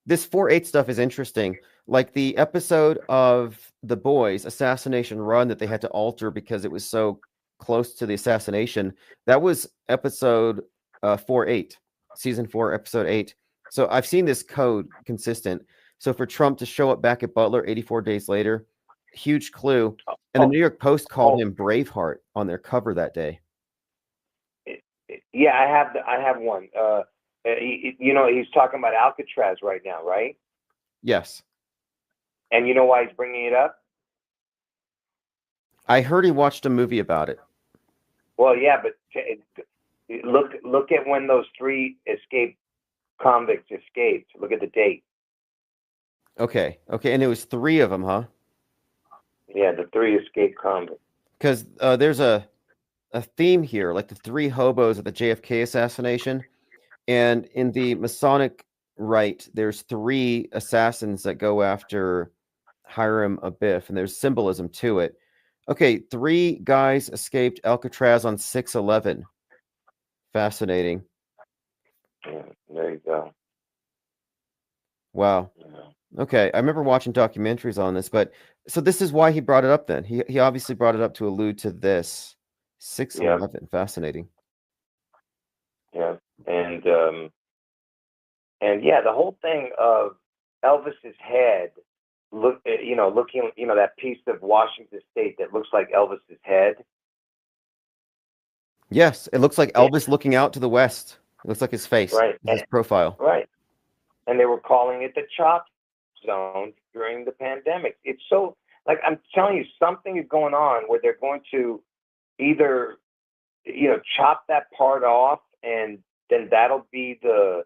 This 4-8 stuff is interesting. Like the episode of The Boys, Assassination Run, that they had to alter because it was so close to the assassination. That was episode 4-8, season 4, episode 8. So I've seen this code consistent. So for Trump to show up back at Butler 84 days later, huge clue. And the New York Post called him Braveheart on their cover that day. Yeah, I have one. He's talking about Alcatraz right now, right? Yes. And you know why he's bringing it up? I heard he watched a movie about it. Well, yeah, but look at when those 3 escaped convicts escaped. Look at the date. Okay, and it was 3 of them, huh? Yeah, the 3 escaped convicts. Because there's a theme here, like the 3 hobos at the JFK assassination. And in the Masonic rite, there's 3 assassins that go after Hiram Abiff, and there's symbolism to it. Okay, 3 guys escaped Alcatraz on 6/11. Fascinating. Yeah, there you go. Wow. Yeah. Okay, I remember watching documentaries on this, but so this is why he brought it up then. He obviously brought it up to allude to this. 6/11. Yeah. Fascinating. Yeah, and yeah, the whole thing of Elvis's head, looking, that piece of Washington State that looks like Elvis's head. Yes, it looks like Elvis looking out to the west. It looks like his face, right? His profile, right? And they were calling it the chop zone during the pandemic. It's so, like, I'm telling you, something is going on where they're going to either, chop that part off, and then that'll be the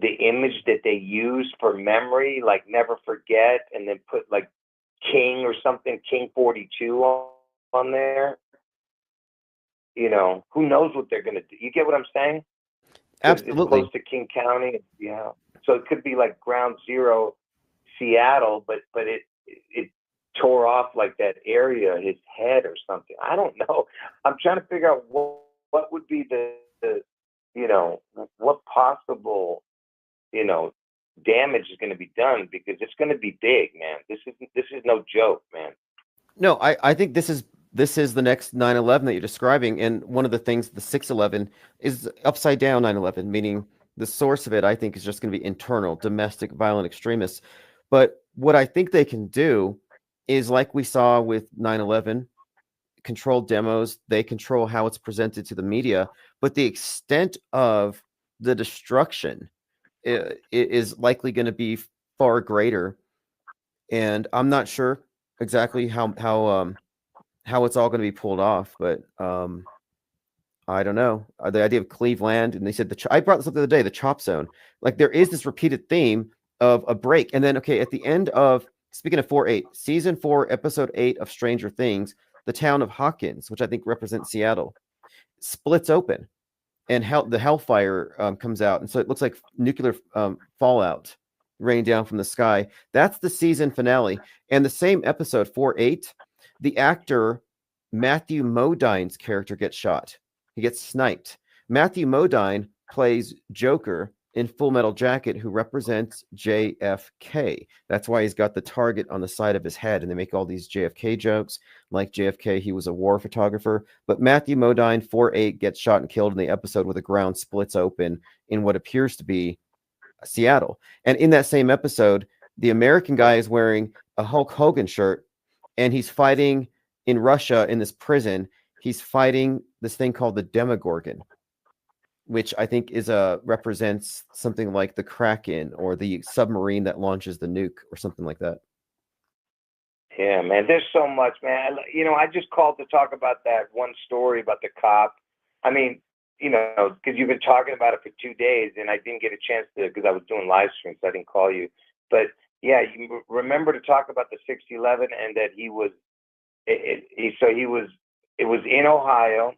image that they use for memory, like never forget, and then put like King or something, King 42 on there. Who knows what they're going to do? You get what I'm saying? Absolutely. It's close to King County, so it could be like Ground Zero, Seattle, but it tore off like that area, his head or something. I don't know. I'm trying to figure out what would be the what possible damage is going to be done, because it's going to be big, man. This is no joke, man. No, I think this is the next 9/11 that you're describing, and one of the things, the 6/11 is upside down 9/11, meaning the source of it, I think, is just going to be internal, domestic, violent extremists. But what I think they can do is, like we saw with 9/11, controlled demos. They control how it's presented to the media, but the extent of the destruction is likely going to be far greater. And I'm not sure exactly how it's all going to be pulled off, but I don't know. The idea of Cleveland, and they said I brought this up the other day, the chop zone. Like, there is this repeated theme of a break, and then at the end of, speaking of 4/8, season 4, episode 8 of Stranger Things, the town of Hawkins, which I think represents Seattle, splits open, and the hellfire comes out, and so it looks like nuclear fallout raining down from the sky. That's the season finale. And the same episode, 4/8, the actor Matthew Modine's character gets shot. He gets sniped. Matthew Modine plays Joker in Full Metal Jacket, who represents JFK. That's why he's got the target on the side of his head, and they make all these JFK jokes. Like JFK, he was a war photographer. But Matthew Modine, 4/8, gets shot and killed in the episode where the ground splits open in what appears to be Seattle. And in that same episode, the American guy is wearing a Hulk Hogan shirt, and he's fighting in Russia in this prison. He's fighting this thing called the Demogorgon, which I think represents something like the Kraken or the submarine that launches the nuke or something like that. Yeah, man, there's so much, man. I just called to talk about that one story about the cop. I mean, because you've been talking about it for 2 days, and I didn't get a chance to, because I was doing live streams, so I didn't call you. But yeah, you remember to talk about the 6/11, and that he was it was in Ohio,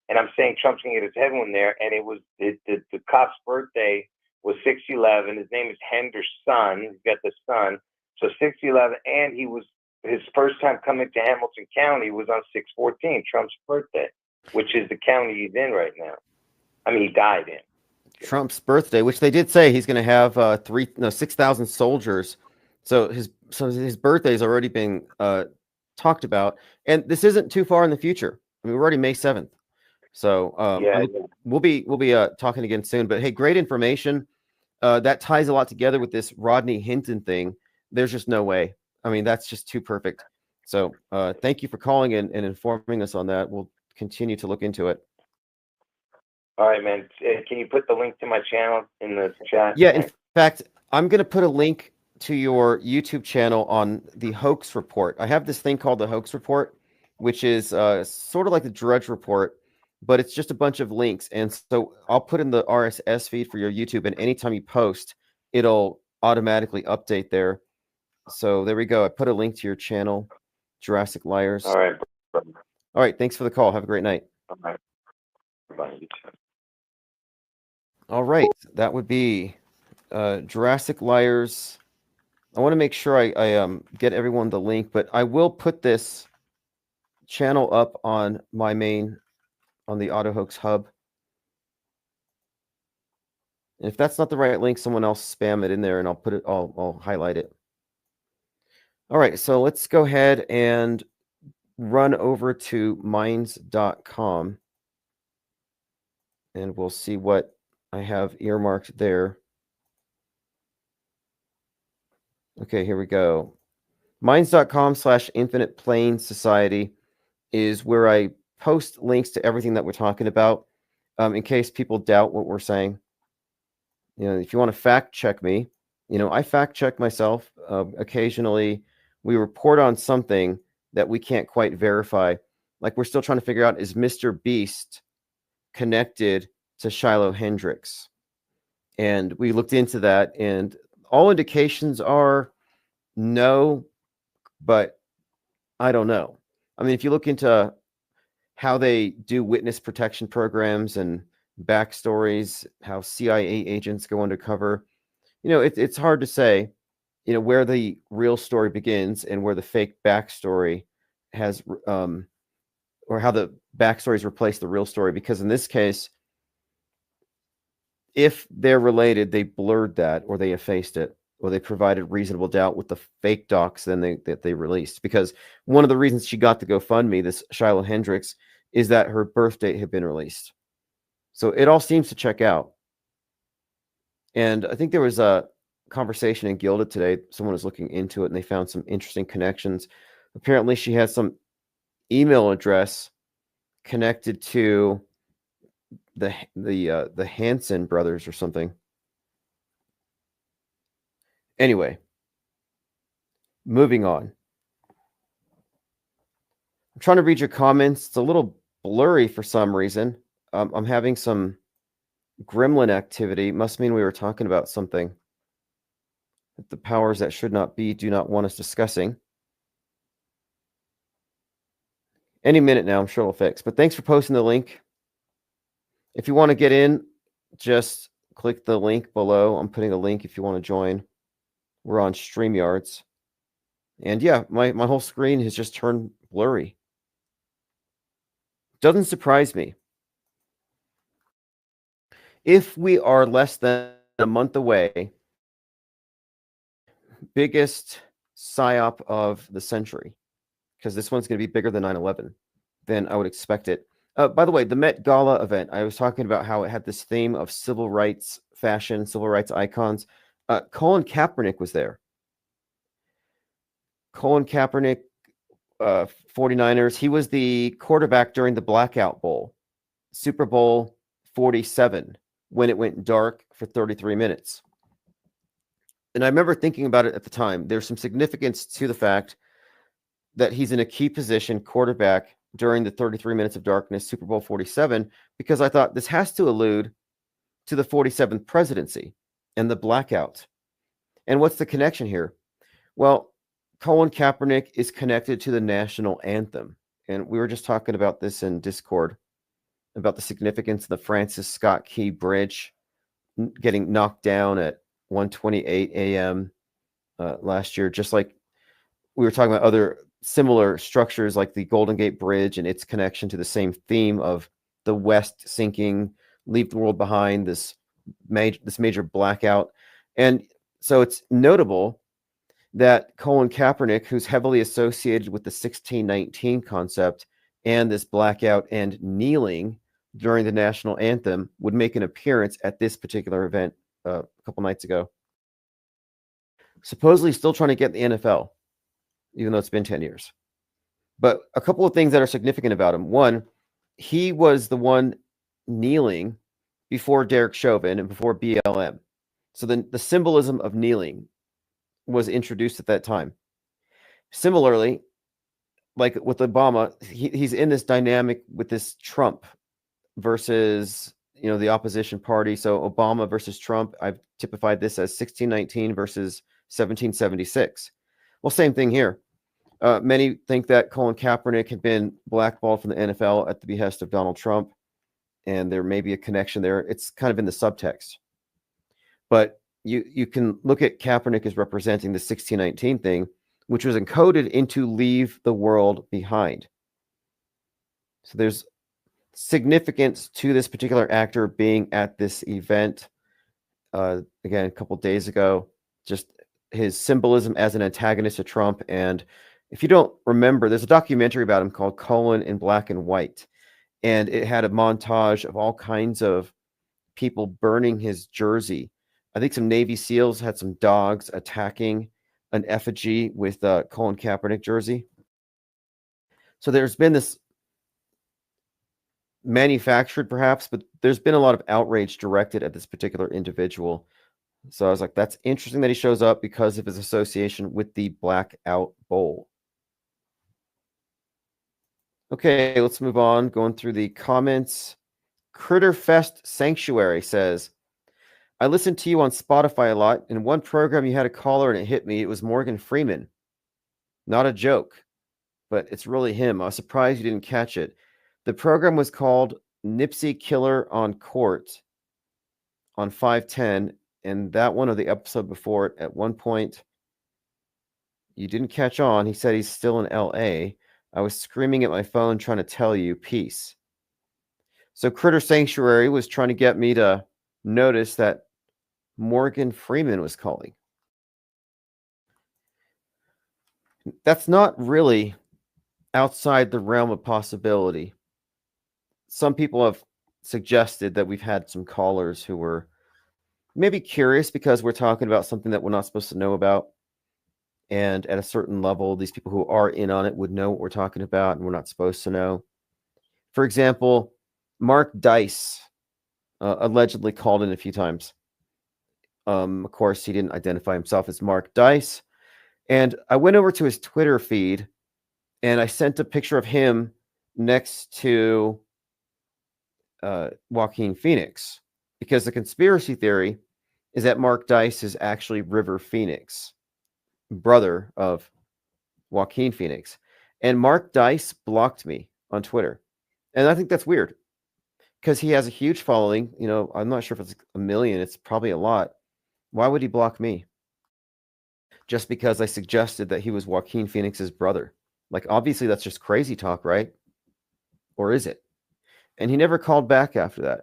and I'm saying Trump's gonna get his head one there, and it was the cop's birthday was 6/11. His name is Henderson. He's got the son. So 6/11, and his first time coming to Hamilton County was on 6/14, Trump's birthday, which is the county he's in right now. I mean, he died in. Trump's birthday, which they did say he's going to have 6,000 soldiers. So his birthday has already been talked about, and this isn't too far in the future. I mean, we're already May 7th, so we'll be talking again soon. But hey, great information. That ties a lot together with this Rodney Hinton thing. There's just no way. I mean, that's just too perfect. So thank you for calling and informing us on that. We'll continue to look into it. All right, man. Can you put the link to my channel in the chat? Yeah, in fact, I'm going to put a link to your YouTube channel on the hoax report. I have this thing called the hoax report, which is sort of like the Drudge report, but it's just a bunch of links. And so I'll put in the RSS feed for your YouTube, and anytime you post, it'll automatically update there. So there we go. I put a link to your channel, Jurassic Liars. All right. All right. Thanks for the call. Have a great night. All right. Bye. All right. That would be Jurassic Liars. I want to make sure I get everyone the link, but I will put this channel up on my on the Auto Hoax Hub. And if that's not the right link, someone else spam it in there and I'll highlight it. All right, so let's go ahead and run over to minds.com and we'll see what I have earmarked there. Okay, here we go. Minds.com/Infinite Plane Society is where I post links to everything that we're talking about, in case people doubt what we're saying. You know, if you want to fact check me, you know, I fact check myself. Occasionally, we report on something that we can't quite verify. Like we're still trying to figure out, is Mr. Beast connected to Shiloh Hendricks? And we looked into that, and all indications are no, but I don't know. I mean, if you look into how they do witness protection programs and backstories, how CIA agents go undercover, you know, it's hard to say, you know, where the real story begins and where the fake backstory has, or how the backstories replace the real story. Because in this case, if they're related, they blurred that, or they effaced it, or they provided reasonable doubt with the fake docs that they released. Because one of the reasons she got the GoFundMe, this Shiloh Hendricks, is that her birth date had been released. So it all seems to check out. And I think there was a conversation in Gilded today. Someone was looking into it and they found some interesting connections. Apparently she has some email address connected to the Hansen brothers or something. Anyway, moving on. I'm trying to read your comments. It's a little blurry for some reason. I'm having some gremlin activity. Must mean we were talking about something that the powers that should not be do not want us discussing. Any minute now, I'm sure it'll fix. But thanks for posting the link. If you want to get in, just click the link below. I'm putting a link if you want to join. We're on StreamYards. And yeah, my whole screen has just turned blurry. Doesn't surprise me. If we are less than a month away, biggest psyop of the century, because this one's going to be bigger than 9/11, then I would expect it. By the way, the Met Gala event, I was talking about how it had this theme of civil rights fashion, civil rights icons. Colin Kaepernick was there. Colin Kaepernick, 49ers. He was the quarterback during the Blackout Bowl, Super Bowl 47, when it went dark for 33 minutes. And I remember thinking about it at the time. There's some significance to the fact that he's in a key position, quarterback, during the 33 minutes of darkness, Super Bowl 47, because I thought this has to allude to the 47th presidency and the blackout. And what's the connection here? Well, Colin Kaepernick is connected to the national anthem. And we were just talking about this in Discord about the significance of the Francis Scott Key Bridge getting knocked down at 1:28 a.m. Last year, just like we were talking about other similar structures like the Golden Gate Bridge and its connection to the same theme of the West sinking, leave the world behind, this major blackout. And so it's notable that Colin Kaepernick, who's heavily associated with the 1619 concept and this blackout and kneeling during the national anthem, would make an appearance at this particular event a couple nights ago. Supposedly still trying to get the NFL, even though it's been 10 years. But a couple of things that are significant about him. One, he was the one kneeling before Derek Chauvin and before BLM. So the symbolism of kneeling was introduced at that time. Similarly, like with Obama, he's in this dynamic with this Trump versus, the opposition party. So Obama versus Trump, I've typified this as 1619 versus 1776. Well, same thing here. Many think that Colin Kaepernick had been blackballed from the NFL at the behest of Donald Trump, and there may be a connection there. It's kind of in the subtext. But you can look at Kaepernick as representing the 1619 thing, which was encoded into leave the world behind. So there's significance to this particular actor being at this event. Again, a couple days ago, just his symbolism as an antagonist to Trump. And if you don't remember, there's a documentary about him called Colin in Black and White. And it had a montage of all kinds of people burning his jersey. I think some Navy SEALs had some dogs attacking an effigy with a Colin Kaepernick jersey. So there's been this manufactured perhaps, but there's been a lot of outrage directed at this particular individual. So I was like, that's interesting that he shows up because of his association with the Blackout Bowl. Okay, let's move on. Going through the comments. Critterfest Sanctuary says, I listened to you on Spotify a lot. In one program, you had a caller and it hit me. It was Morgan Freeman. Not a joke, but it's really him. I was surprised you didn't catch it. The program was called Nipsey Killer on Court on 510. And that one or the episode before it, at one point, you didn't catch on. He said he's still in LA. I was screaming at my phone trying to tell you, peace. So Critter Sanctuary was trying to get me to notice that Morgan Freeman was calling. That's not really outside the realm of possibility. Some people have suggested that we've had some callers who were maybe curious because we're talking about something that we're not supposed to know about. And at a certain level, these people who are in on it would know what we're talking about and we're not supposed to know. For example, Mark Dice allegedly called in a few times. Of course, he didn't identify himself as Mark Dice. And I went over to his Twitter feed and I sent a picture of him next to Joaquin Phoenix, because the conspiracy theory is that Mark Dice is actually River Phoenix, brother of Joaquin Phoenix. And Mark Dice blocked me on Twitter. And I think that's weird because he has a huge following. I'm not sure if it's 1 million. It's probably a lot. Why would he block me? Just because I suggested that he was Joaquin Phoenix's brother. Like, obviously, that's just crazy talk, right? Or is it? And he never called back after that.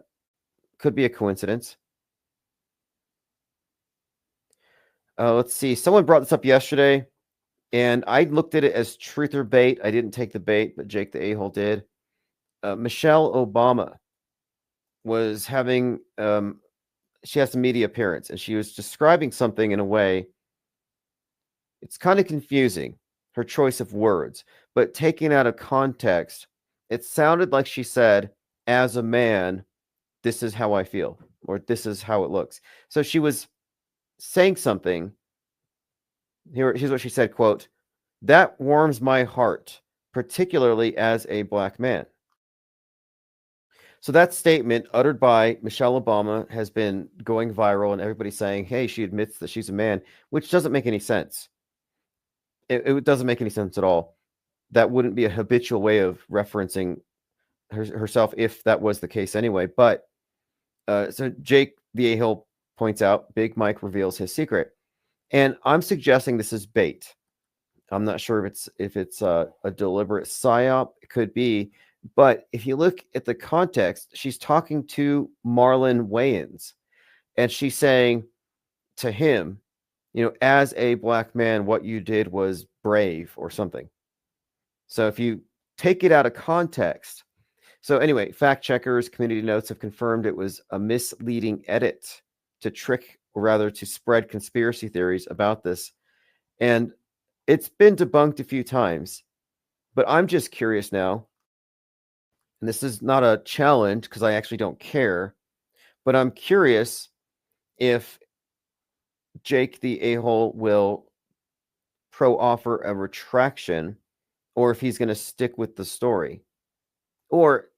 Could be a coincidence. Let's see. Someone brought this up yesterday, and I looked at it as truth or bait. I didn't take the bait, but Jake the A-hole did. Michelle Obama was having... she has a media appearance, and she was describing something in a way... It's kind of confusing, her choice of words. But taken out of context, it sounded like she said, as a man, this is how I feel, or this is how it looks. So she was saying something. Here's what she said, quote, that warms my heart, particularly as a black man. So that statement uttered by Michelle Obama has been going viral, and everybody's saying, hey, she admits that she's a man, which doesn't make any sense. It doesn't make any sense at all. That wouldn't be a habitual way of referencing herself if that was the case anyway. But so Jake the A-hole points out Big Mike reveals his secret, and I'm suggesting this is bait. I'm not sure if it's a deliberate psyop. It could be, but if you look at the context, she's talking to Marlon Wayans, and she's saying to him, as a black man, what you did was brave or something. So if you take it out of context, so anyway, fact checkers, community notes have confirmed it was a misleading edit to trick, or rather to spread conspiracy theories about this. And it's been debunked a few times, but I'm just curious now, and this is not a challenge because I actually don't care, but I'm curious if Jake the A-hole will offer a retraction, or if he's going to stick with the story, or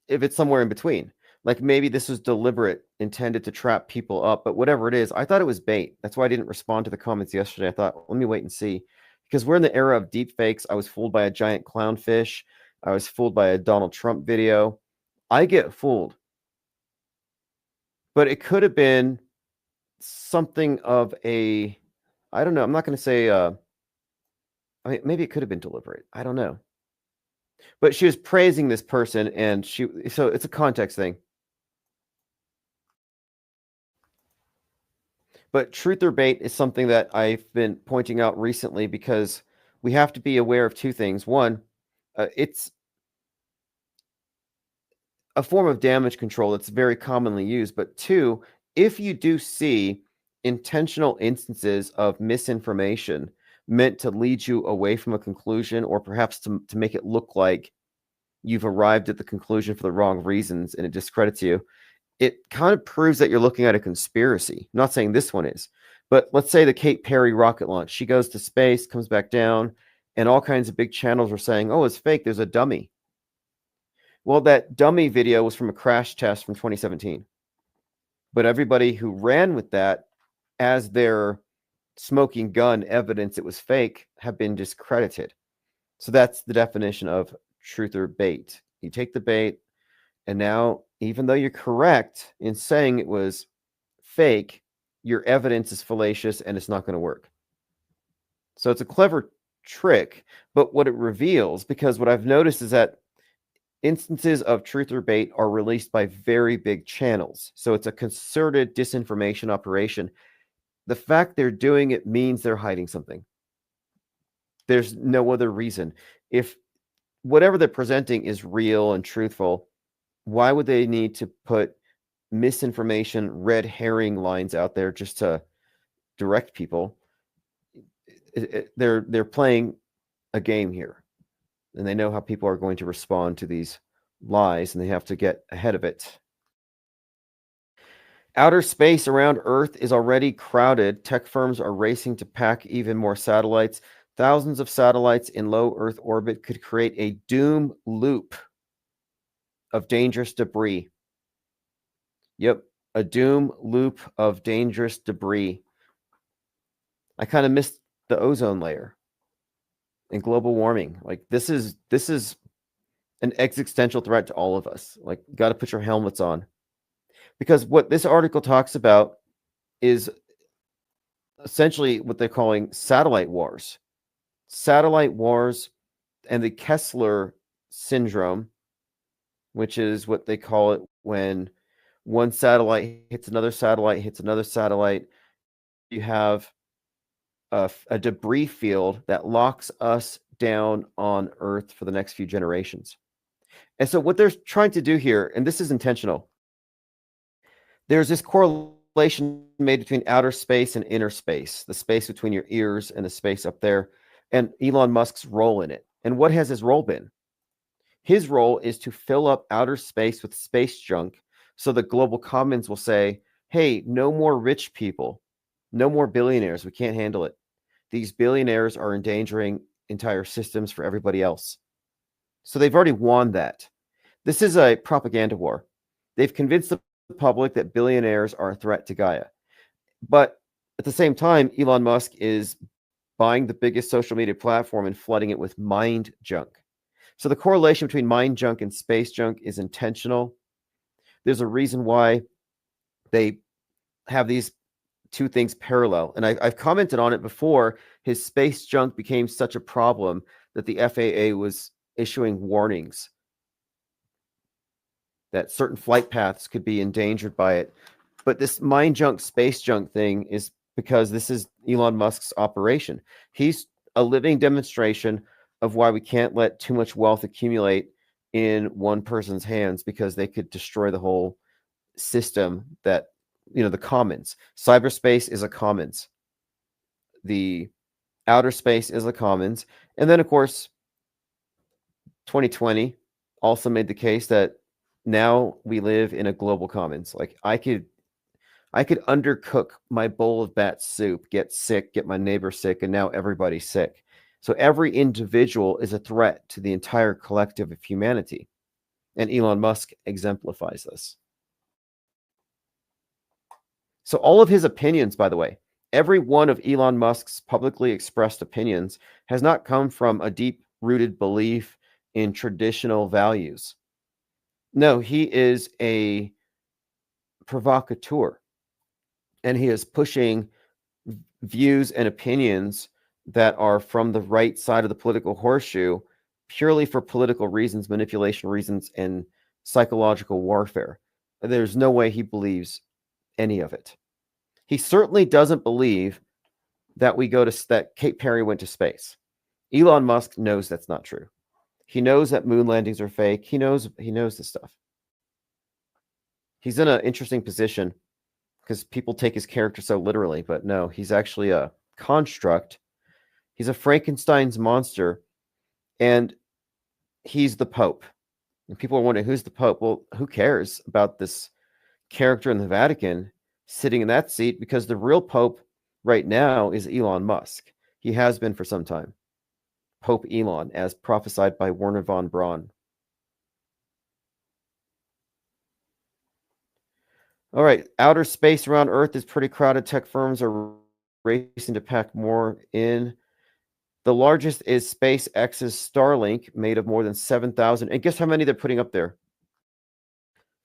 if it's somewhere in between. Like maybe this was deliberate, intended to trap people up, but whatever it is, I thought it was bait. That's why I didn't respond to the comments yesterday. I thought, let me wait and see, because we're in the era of deep fakes. I was fooled by a giant clownfish. I was fooled by a Donald Trump video. I get fooled. But it could have been something of a, I don't know. I'm not going to say, maybe it could have been deliberate. I don't know. But she was praising this person, and so it's a context thing. But truth or bait is something that I've been pointing out recently, because we have to be aware of two things. One, it's a form of damage control that's very commonly used. But two, if you do see intentional instances of misinformation meant to lead you away from a conclusion, or perhaps to make it look like you've arrived at the conclusion for the wrong reasons and it discredits you, it kind of proves that you're looking at a conspiracy. I'm not saying this one is, but let's say the Kate Perry rocket launch. She goes to space, comes back down, and all kinds of big channels are saying, oh, it's fake. There's a dummy. Well, that dummy video was from a crash test from 2017. But everybody who ran with that as their smoking gun evidence it was fake have been discredited. So that's the definition of truth or bait. You take the bait, and now, even though you're correct in saying it was fake, your evidence is fallacious and it's not going to work. So it's a clever trick, but what it reveals, because what I've noticed is that instances of truth or bait are released by very big channels. So it's a concerted disinformation operation. The fact they're doing it means they're hiding something. There's no other reason. If whatever they're presenting is real and truthful, why would they need to put misinformation, red herring lines out there just to direct people? They're playing a game here, and they know how people are going to respond to these lies, and they have to get ahead of it. Outer space around Earth is already crowded. Tech firms are racing to pack even more satellites. Thousands of satellites in low Earth orbit could create a doom loop of dangerous debris. Yep, a doom loop of dangerous debris. I kind of missed the ozone layer and global warming. Like this is an existential threat to all of us. Like, you got to put your helmets on, because what this article talks about is essentially what they're calling satellite wars. Satellite wars and the Kessler syndrome, which is what they call it when one satellite hits another satellite, hits another satellite. You have a debris field that locks us down on Earth for the next few generations. And so what they're trying to do here, and this is intentional, there's this correlation made between outer space and inner space, the space between your ears and the space up there, and Elon Musk's role in it. And what has his role been? His role is to fill up outer space with space junk so the global commons will say, hey, no more rich people, no more billionaires. We can't handle it. These billionaires are endangering entire systems for everybody else. So they've already won that. This is a propaganda war. They've convinced the public that billionaires are a threat to Gaia. But at the same time, Elon Musk is buying the biggest social media platform and flooding it with mind junk. So the correlation between mind junk and space junk is intentional. There's a reason why they have these two things parallel. And I've commented on it before. His space junk became such a problem that the FAA was issuing warnings that certain flight paths could be endangered by it. But this mind junk, space junk thing is because this is Elon Musk's operation. He's a living demonstration of why we can't let too much wealth accumulate in one person's hands, because they could destroy the whole system that, the commons. Cyberspace is a commons. The outer space is a commons. And then, of course, 2020 also made the case that now we live in a global commons. Like I could undercook my bowl of bat soup, get sick, get my neighbor sick, and now everybody's sick. So every individual is a threat to the entire collective of humanity. And Elon Musk exemplifies this. So all of his opinions, by the way, every one of Elon Musk's publicly expressed opinions has not come from a deep-rooted belief in traditional values. No, he is a provocateur, and he is pushing views and opinions that are from the right side of the political horseshoe purely for political reasons, manipulation reasons, and psychological warfare. There's no way he believes any of it. He certainly doesn't believe that that Kate Perry went to space. Elon Musk knows that's not true. He knows that moon landings are fake. He knows this stuff. He's in an interesting position because people take his character so literally, but no, he's actually a construct. He's a Frankenstein's monster, and he's the Pope. And people are wondering, who's the Pope? Well, who cares about this character in the Vatican sitting in that seat? Because the real Pope right now is Elon Musk. He has been for some time. Pope Elon, as prophesied by Werner von Braun. All right, outer space around Earth is pretty crowded. Tech firms are racing to pack more in. The largest is SpaceX's Starlink, made of more than 7,000. And guess how many they're putting up there?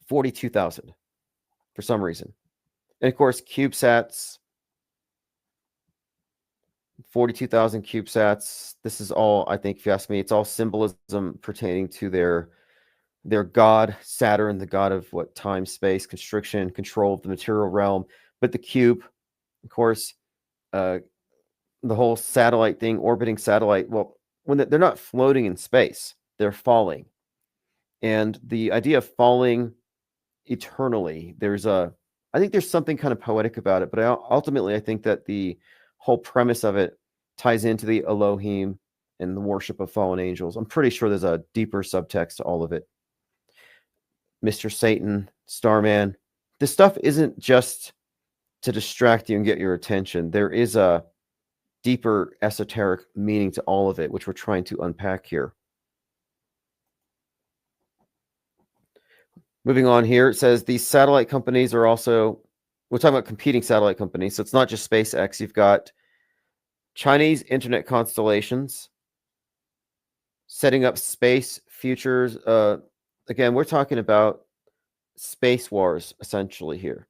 42,000 for some reason. And of course, CubeSats, 42,000 CubeSats. This is all, I think, if you ask me, it's all symbolism pertaining to their god, Saturn, the god of what? Time, space, constriction, control of the material realm. But the cube, of course, the whole satellite thing, orbiting satellite. Well, when they're not floating in space, they're falling. And the idea of falling eternally, I think there's something kind of poetic about it, but ultimately I think that the whole premise of it ties into the Elohim and the worship of fallen angels. I'm pretty sure there's a deeper subtext to all of it. Mr. Satan, Starman. This stuff isn't just to distract you and get your attention. There is a deeper esoteric meaning to all of it, which we're trying to unpack here. Moving on here, it says these satellite companies are also, we're talking about competing satellite companies, so it's not just SpaceX. You've got Chinese internet constellations setting up space futures. Again, we're talking about space wars, essentially, here.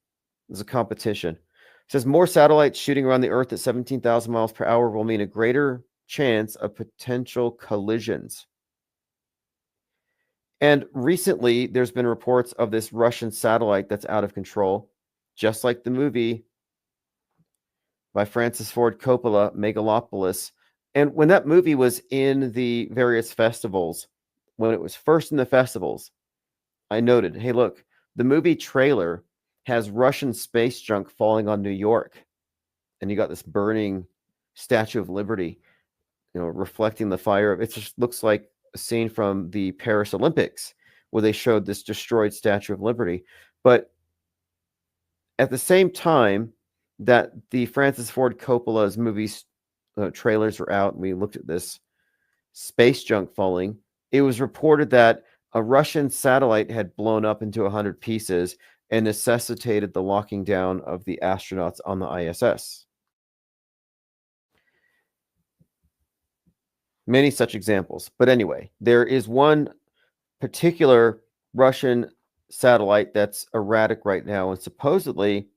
There's a competition. It says more satellites shooting around the Earth at 17,000 miles per hour will mean a greater chance of potential collisions. And recently, there's been reports of this Russian satellite that's out of control, just like the movie by Francis Ford Coppola, Megalopolis. And when that movie was in the various festivals, when it was first in the festivals, I noted, hey, look, the movie trailer has Russian space junk falling on New York. And you got this burning Statue of Liberty, reflecting the fire. It just looks like a scene from the Paris Olympics where they showed this destroyed Statue of Liberty. But at the same time that the Francis Ford Coppola's movies trailers were out and we looked at this space junk falling, it was reported that a Russian satellite had blown up into 100 pieces and necessitated the locking down of the astronauts on the ISS. Many such examples. But anyway, there is one particular Russian satellite that's erratic right now, and supposedly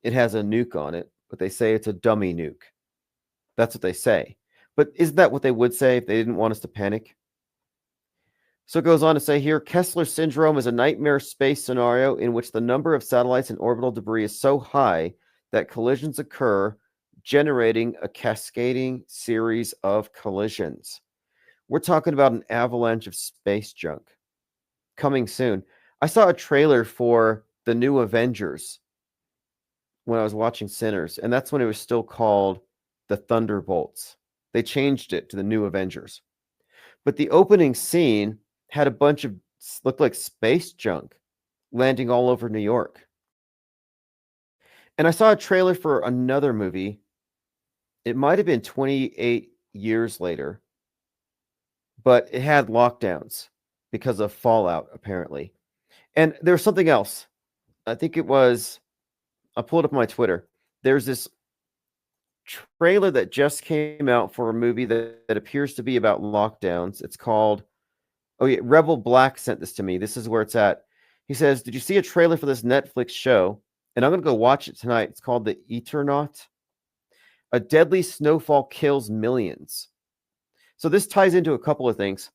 it has a nuke on it, but they say it's a dummy nuke. That's what they say. But isn't that what they would say if they didn't want us to panic? So it goes on to say here, Kessler syndrome is a nightmare space scenario in which the number of satellites and orbital debris is so high that collisions occur, generating a cascading series of collisions. We're talking about an avalanche of space junk coming soon. I saw a trailer for the new Avengers when I was watching Sinners, and that's when it was still called the Thunderbolts. They changed it to the new Avengers. But the opening scene had a bunch of looked like space junk landing all over New York. And I saw a trailer for another movie. It might have been 28 years later, but it had lockdowns because of fallout, apparently. And there was something else. I think it was, I'll pull it up on my Twitter. There's this trailer that just came out for a movie that appears to be about lockdowns. It's called, oh yeah, Rebel Black sent this to me. This is where it's at. He says, did you see a trailer for this Netflix show? And I'm going to go watch it tonight. It's called The Eternaut. A deadly snowfall kills millions. So this ties into a couple of things.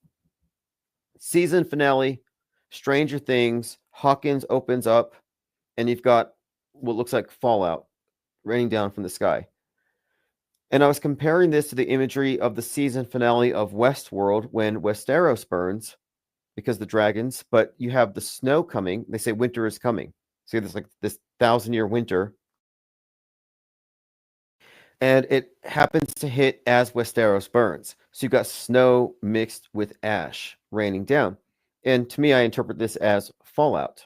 Season finale, Stranger Things, Hawkins opens up, and you've got what looks like fallout raining down from the sky. And I was comparing this to the imagery of the season finale of Westworld when Westeros burns because the dragons, but you have the snow coming. They say winter is coming. So there's like this 1,000-year winter. And it happens to hit as Westeros burns. So you've got snow mixed with ash raining down. And to me, I interpret this as fallout.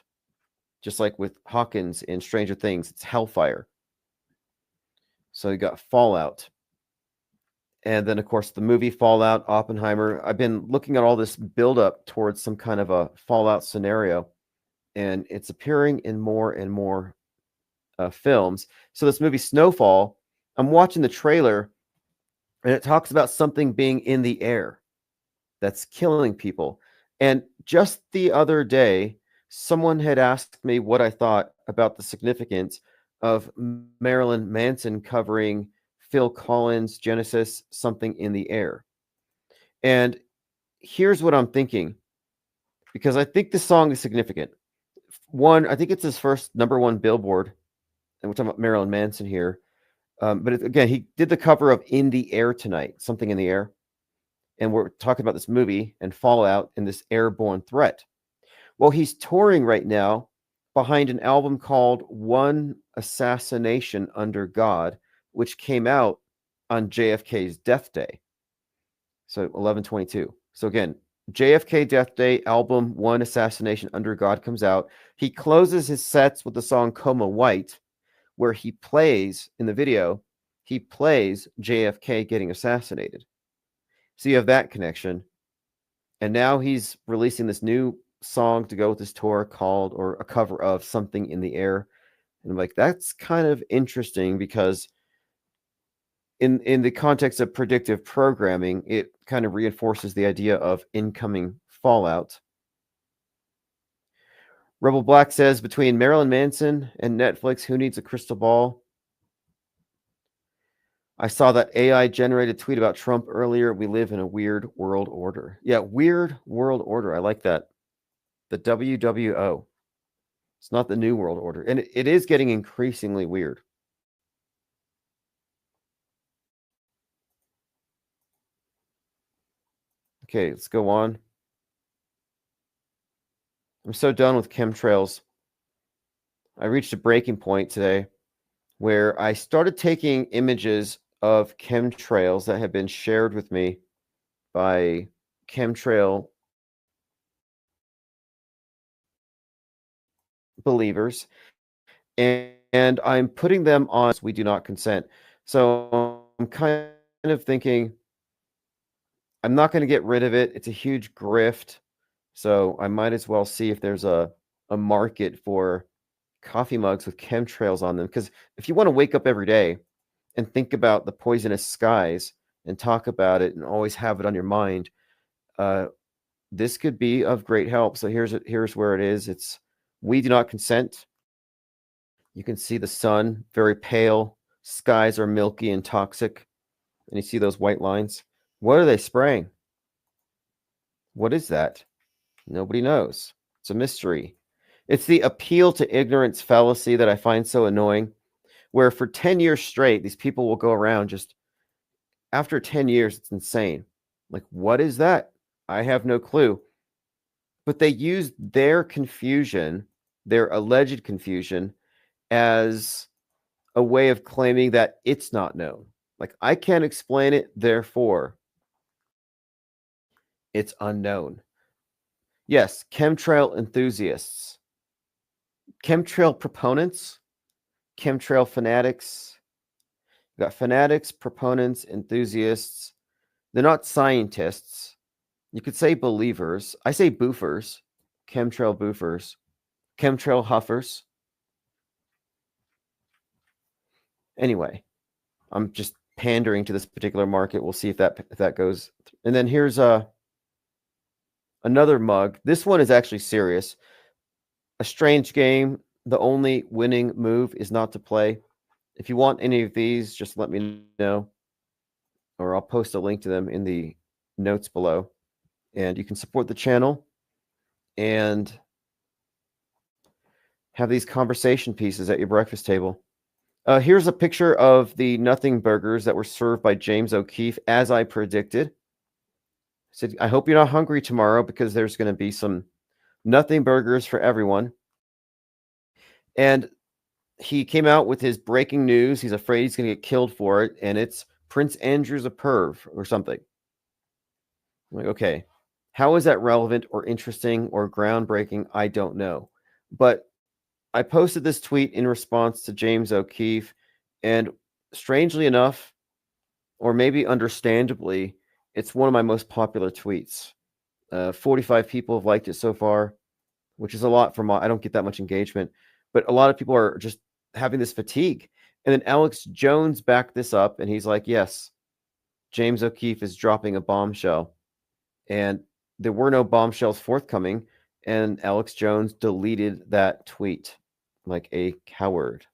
Just like with Hawkins in Stranger Things, it's hellfire. So you got fallout. And then, of course, the movie Fallout, Oppenheimer. I've been looking at all this buildup towards some kind of a fallout scenario. And it's appearing in more and more films. So this movie Snowfall, I'm watching the trailer, and it talks about something being in the air that's killing people. And just the other day, someone had asked me what I thought about the significance of Marilyn Manson covering Phil Collins' Genesis, Something in the Air. And here's what I'm thinking, because I think this song is significant. One, I think it's his first #1 Billboard, and we're talking about Marilyn Manson here. But again, he did the cover of In the Air Tonight, Something in the Air. And we're talking about this movie and fallout and this airborne threat. Well, he's touring right now behind an album called One Assassination Under God, which came out on JFK's death day. So 11/22. So again, JFK death day album One Assassination Under God comes out. He closes his sets with the song Coma White, where he plays, in the video, he plays JFK getting assassinated. So you have that connection. And now he's releasing this new song to go with his tour called, or a cover of, Something in the Air. And I'm like, that's kind of interesting because in the context of predictive programming, it kind of reinforces the idea of incoming fallout. Rebel Black says, between Marilyn Manson and Netflix, who needs a crystal ball? I saw that AI-generated tweet about Trump earlier. We live in a weird world order. Yeah, weird world order. I like that. The WWO. It's not the new world order. And it is getting increasingly weird. Okay, let's go on. I'm so done with chemtrails. I reached a breaking point today where I started taking images of chemtrails that have been shared with me by chemtrail believers, and I'm putting them on We Do Not Consent. So I'm kind of thinking I'm not going to get rid of it. It's a huge grift. So I might as well see if there's a market for coffee mugs with chemtrails on them. Because if you want to wake up every day and think about the poisonous skies and talk about it and always have it on your mind, this could be of great help. So here's where it is. It's We Do Not Consent. You can see the sun, very pale. Skies are milky and toxic. And you see those white lines. What are they spraying? What is that? Nobody knows. It's a mystery. It's the appeal to ignorance fallacy that I find so annoying, where for 10 years straight, these people will go around just after 10 years, it's insane. Like, what is that? I have no clue. But they use their confusion, their alleged confusion, as a way of claiming that it's not known. Like, I can't explain it, therefore it's unknown. Yes, chemtrail enthusiasts, chemtrail proponents, chemtrail fanatics. You got fanatics, proponents, enthusiasts. They're not scientists. You could say believers. I say boofers, chemtrail boofers, chemtrail huffers. Anyway, I'm just pandering to this particular market. We'll see if that goes. And then here's another mug. This one is actually serious. A strange game. The only winning move is not to play. If you want any of these, just let me know, or I'll post a link to them in the notes below. And you can support the channel and have these conversation pieces at your breakfast table. Here's a picture of the nothing burgers that were served by James O'Keefe, as I predicted. I said, I hope you're not hungry tomorrow, because there's going to be some nothing burgers for everyone. And he came out with his breaking news. He's afraid he's going to get killed for it. And it's Prince Andrew's a perv or something. I'm like, okay, how is that relevant or interesting or groundbreaking? I don't know. But I posted this tweet in response to James O'Keefe, and strangely enough, or maybe understandably, it's one of my most popular tweets. 45 people have liked it so far, which is a lot from I don't get that much engagement, but a lot of people are just having this fatigue. And then Alex Jones backed this up, and he's like, yes, James O'Keefe is dropping a bombshell. And there were no bombshells forthcoming, and Alex Jones deleted that tweet like a coward.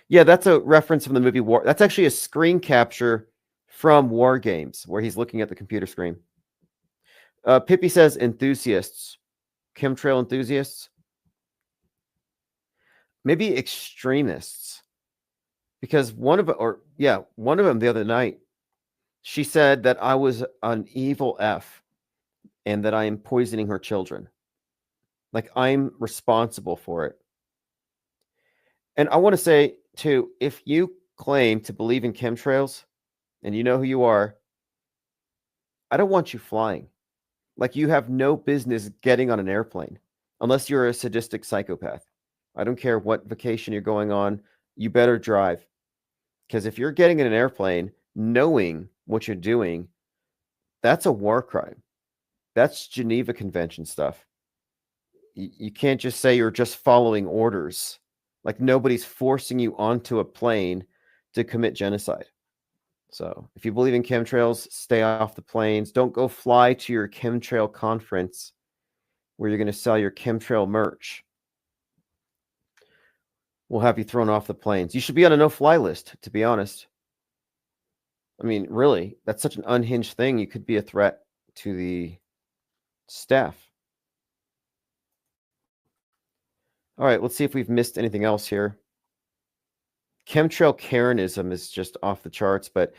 Yeah, that's a reference from the movie War. That's actually a screen capture from War Games, where he's looking at the computer screen. Pippi says enthusiasts, chemtrail enthusiasts, maybe extremists, because one of them the other night, she said that I was an evil F and that I am poisoning her children. Like, I'm responsible for it. And I want to say, too, if you claim to believe in chemtrails and you know who you are, I don't want you flying. Like, you have no business getting on an airplane unless you're a sadistic psychopath. I don't care what vacation you're going on. You better drive. Because if you're getting in an airplane knowing what you're doing, that's a war crime. That's Geneva Convention stuff. You can't just say you're just following orders. Like, nobody's forcing you onto a plane to commit genocide. So if you believe in chemtrails, stay off the planes. Don't go fly to your chemtrail conference where you're going to sell your chemtrail merch. We'll have you thrown off the planes. You should be on a no-fly list, to be honest. I mean, really, that's such an unhinged thing. You could be a threat to the staff. All right, let's see if we've missed anything else here. Chemtrail Karenism is just off the charts, but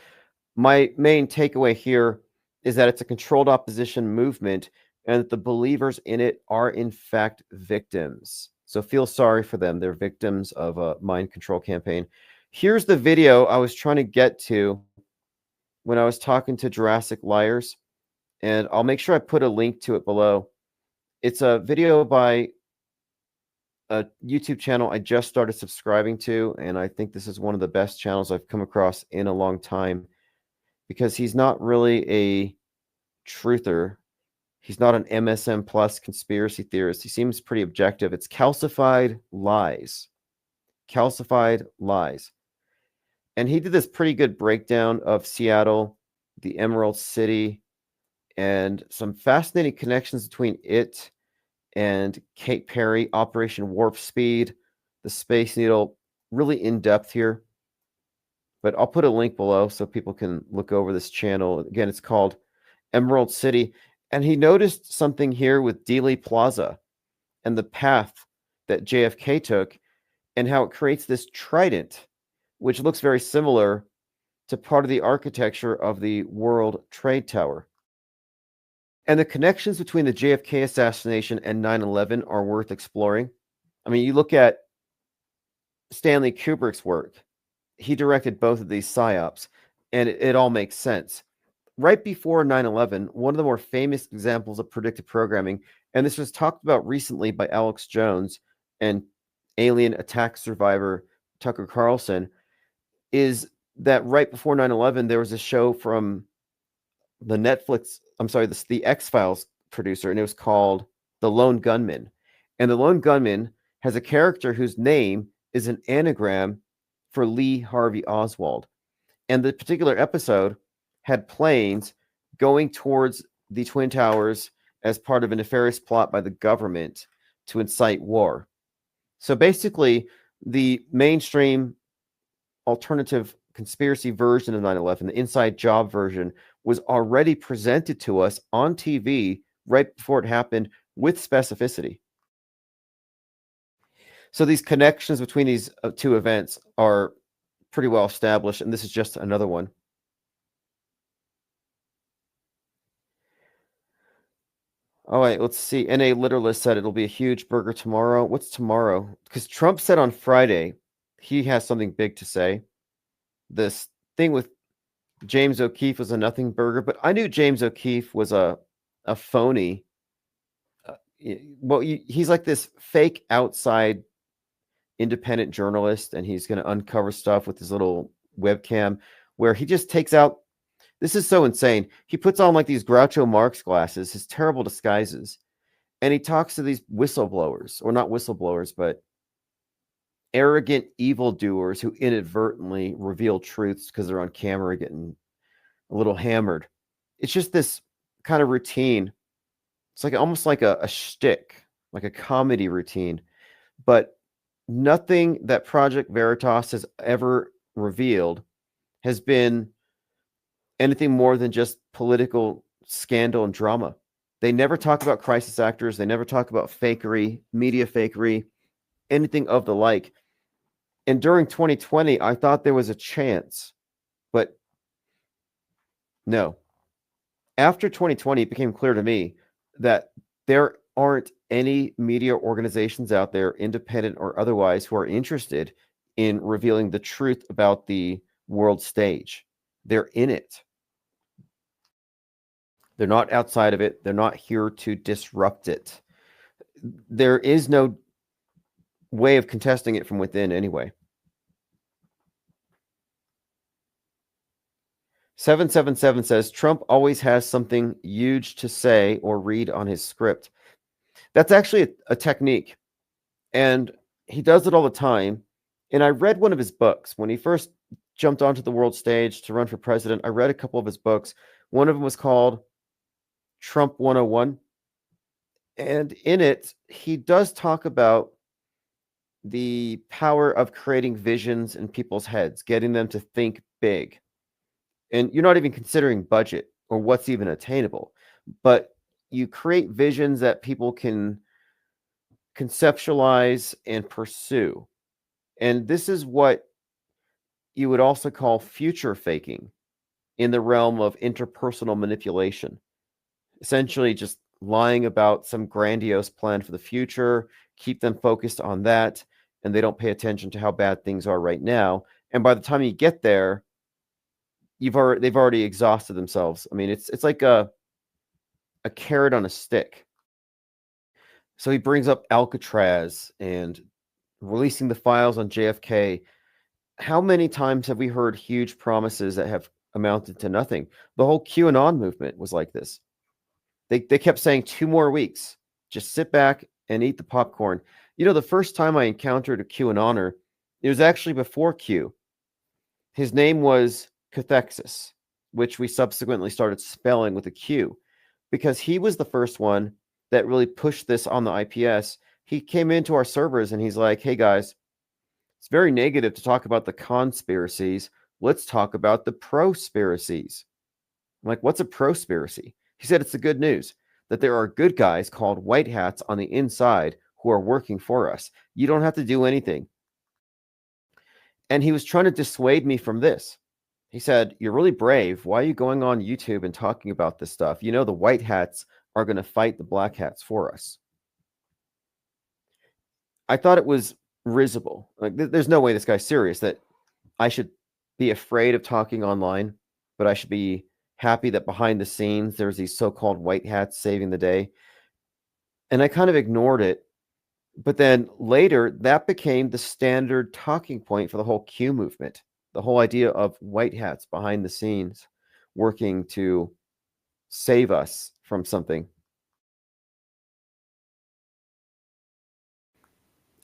my main takeaway here is that it's a controlled opposition movement and that the believers in it are, in fact, victims. So feel sorry for them. They're victims of a mind control campaign. Here's the video I was trying to get to when I was talking to Jurassic Liars, and I'll make sure I put a link to it below. It's a video by a YouTube channel I just started subscribing to, and I think this is one of the best channels I've come across in a long time, because he's not really a truther. He's not an MSM plus conspiracy theorist. He seems pretty objective. It's Calcified Lies. Calcified Lies. And he did this pretty good breakdown of Seattle, the Emerald City, and some fascinating connections between it and Kate Perry, Operation Warp Speed, the Space Needle. Really in depth here. But I'll put a link below so people can look over this channel. Again, it's called Emerald City. And he noticed something here with Dealey Plaza and the path that JFK took and how it creates this trident, which looks very similar to part of the architecture of the World Trade Tower. And the connections between the JFK assassination and 9/11 are worth exploring. I mean, you look at Stanley Kubrick's work. He directed both of these psyops, and it all makes sense. Right before 9/11, one of the more famous examples of predictive programming, and this was talked about recently by Alex Jones and alien attack survivor Tucker Carlson, is that right before 9/11, there was a show from the the X-Files producer, and it was called The Lone Gunman. And the Lone Gunman has a character whose name is an anagram for Lee Harvey Oswald. And the particular episode had planes going towards the Twin Towers as part of a nefarious plot by the government to incite war. So basically, the mainstream alternative conspiracy version of 9/11, the inside job version, was already presented to us on TV right before it happened with specificity. So these connections between these two events are pretty well established, and this is just another one. All right, let's see. NA Literalist said it'll be a huge burger tomorrow. What's tomorrow? Because Trump said on Friday he has something big to say. This thing with James O'Keefe was a nothing burger, but I knew James O'Keefe was a phony. Well, he's like this fake outside independent journalist, and he's going to uncover stuff with his little webcam where he just takes out. This is so insane. He puts on like these Groucho Marx glasses, his terrible disguises, and he talks to these whistleblowers, or not whistleblowers, but arrogant evildoers who inadvertently reveal truths because they're on camera getting a little hammered. It's just this kind of routine. It's like almost like a shtick, like a comedy routine, but nothing that Project Veritas has ever revealed has been anything more than just political scandal and drama. They never talk about crisis actors. They never talk about fakery, media fakery, anything of the like. And during 2020, I thought there was a chance, but no. After 2020, it became clear to me that there aren't any media organizations out there, independent or otherwise, who are interested in revealing the truth about the world stage. They're in it. They're not outside of it. They're not here to disrupt it. There is no way of contesting it from within anyway. 777 says, Trump always has something huge to say or read on his script. That's actually a technique, and he does it all the time. And I read one of his books. When he first jumped onto the world stage to run for president, I read a couple of his books. One of them was called Trump 101. And in it, he does talk about the power of creating visions in people's heads, getting them to think big. And you're not even considering budget or what's even attainable, but you create visions that people can conceptualize and pursue. And this is what you would also call future faking in the realm of interpersonal manipulation. Essentially just lying about some grandiose plan for the future, keep them focused on that, and they don't pay attention to how bad things are right now. And by the time you get there, they've already exhausted themselves. I mean, it's like a carrot on a stick. So he brings up Alcatraz and releasing the files on JFK. How many times have we heard huge promises that have amounted to nothing? The whole QAnon movement was like this. They kept saying 2 more weeks. Just sit back and eat the popcorn. You know, the first time I encountered a QAnoner, it was actually before Q. His name was Cathexis, which we subsequently started spelling with a Q, because he was the first one that really pushed this on the IPS. He came into our servers and he's like, hey guys, it's very negative to talk about the conspiracies. Let's talk about the prospiracies. I'm like, what's a prospiracy? He said, it's the good news that there are good guys called white hats on the inside who are working for us. You don't have to do anything. And he was trying to dissuade me from this. He said, you're really brave. Why are you going on YouTube and talking about this stuff? You know, the white hats are going to fight the black hats for us. I thought it was risible. Like, there's no way this guy's serious that I should be afraid of talking online, but I should be happy that behind the scenes there's these so-called white hats saving the day. And I kind of ignored it. But then later, that became the standard talking point for the whole Q movement. The whole idea of white hats behind the scenes working to save us from something.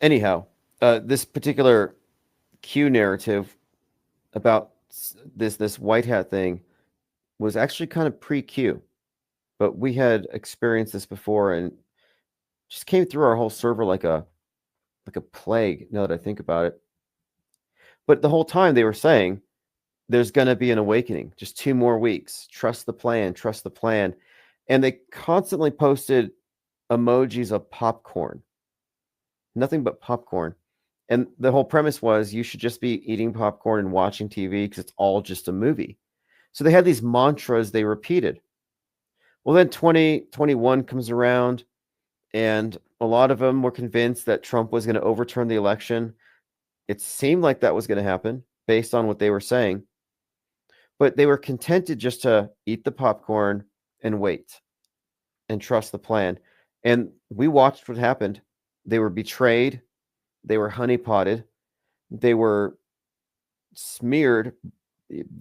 Anyhow, this particular Q narrative about this white hat thing was actually kind of pre-Q, but we had experienced this before and just came through our whole server like a plague, now that I think about it. But the whole time they were saying there's going to be an awakening, just 2 more weeks. Trust the plan, trust the plan. And they constantly posted emojis of popcorn. Nothing but popcorn. And the whole premise was you should just be eating popcorn and watching TV because it's all just a movie. So they had these mantras they repeated. Well, then 2021 comes around, and a lot of them were convinced that Trump was going to overturn the election. It seemed like that was going to happen based on what they were saying. But they were contented just to eat the popcorn and wait and trust the plan. And we watched what happened. They were betrayed. They were honeypotted. They were smeared,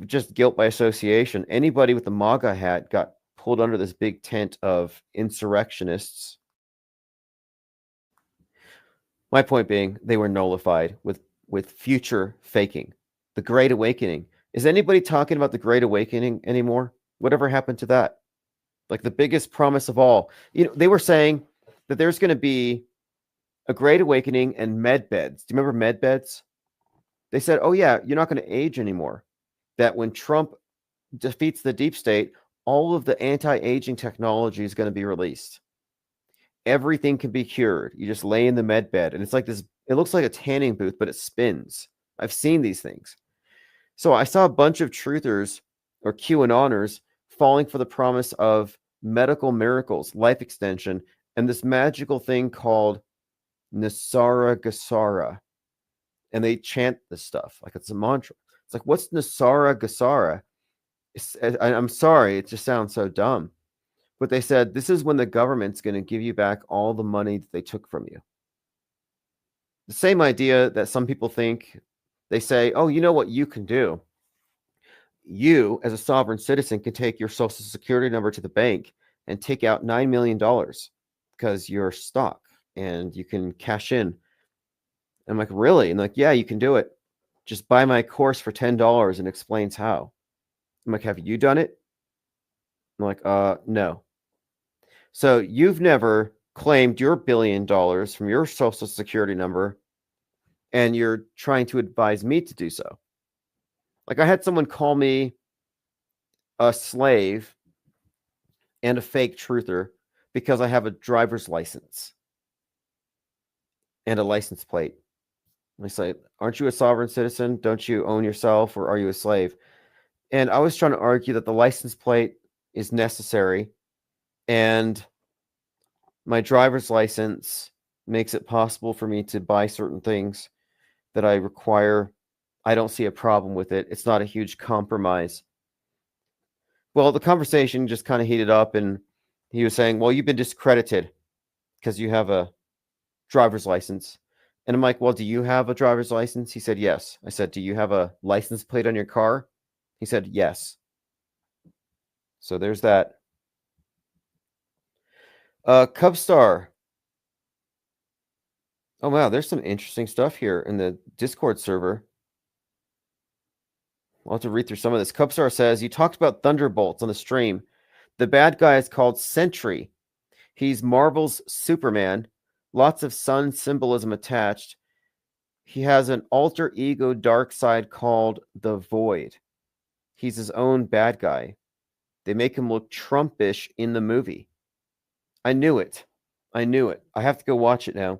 just guilt by association. Anybody with the MAGA hat got pulled under this big tent of insurrectionists. My point being, they were nullified with future faking. The Great Awakening. Is anybody talking about the Great Awakening anymore? Whatever happened to that? Like the biggest promise of all. You know, they were saying that there's going to be a Great Awakening and med beds. Do you remember med beds? They said, oh yeah, you're not going to age anymore. That when Trump defeats the deep state, all of the anti-aging technology is going to be released. Everything can be cured. You just lay in the med bed. And it's like this, it looks like a tanning booth, but it spins. I've seen these things. So I saw a bunch of truthers or QAnoners falling for the promise of medical miracles, life extension, and this magical thing called Nasara Gasara. And they chant this stuff like it's a mantra. It's like, what's Nasara Gasara? I'm sorry, it just sounds so dumb. But they said, this is when the government's going to give you back all the money that they took from you. The same idea that some people think, they say, oh, you know what you can do? You, as a sovereign citizen, can take your social security number to the bank and take out $9 million because you're stock and you can cash in. I'm like, really? And like, yeah, you can do it. Just buy my course for $10 and explains how. I'm like, have you done it? I'm like, no. So you've never claimed your $1 billion from your social security number, and you're trying to advise me to do so. Like I had someone call me a slave and a fake truther because I have a driver's license and a license plate. And I say, aren't you a sovereign citizen? Don't you own yourself, or are you a slave? And I was trying to argue that the license plate is necessary, and my driver's license makes it possible for me to buy certain things that I require. I don't see a problem with it. It's not a huge compromise. Well, the conversation just kind of heated up, and he was saying, well, you've been discredited because you have a driver's license. And I'm like, well, do you have a driver's license? He said, yes. I said, do you have a license plate on your car? He said, yes. So there's that. Cubstar. Oh, wow. There's some interesting stuff here in the Discord server. I'll have to read through some of this. Cupstar says, you talked about Thunderbolts on the stream. The bad guy is called Sentry. He's Marvel's Superman. Lots of sun symbolism attached. He has an alter ego dark side called the Void. He's his own bad guy. They make him look Trumpish in the movie. I knew it. I have to go watch it now.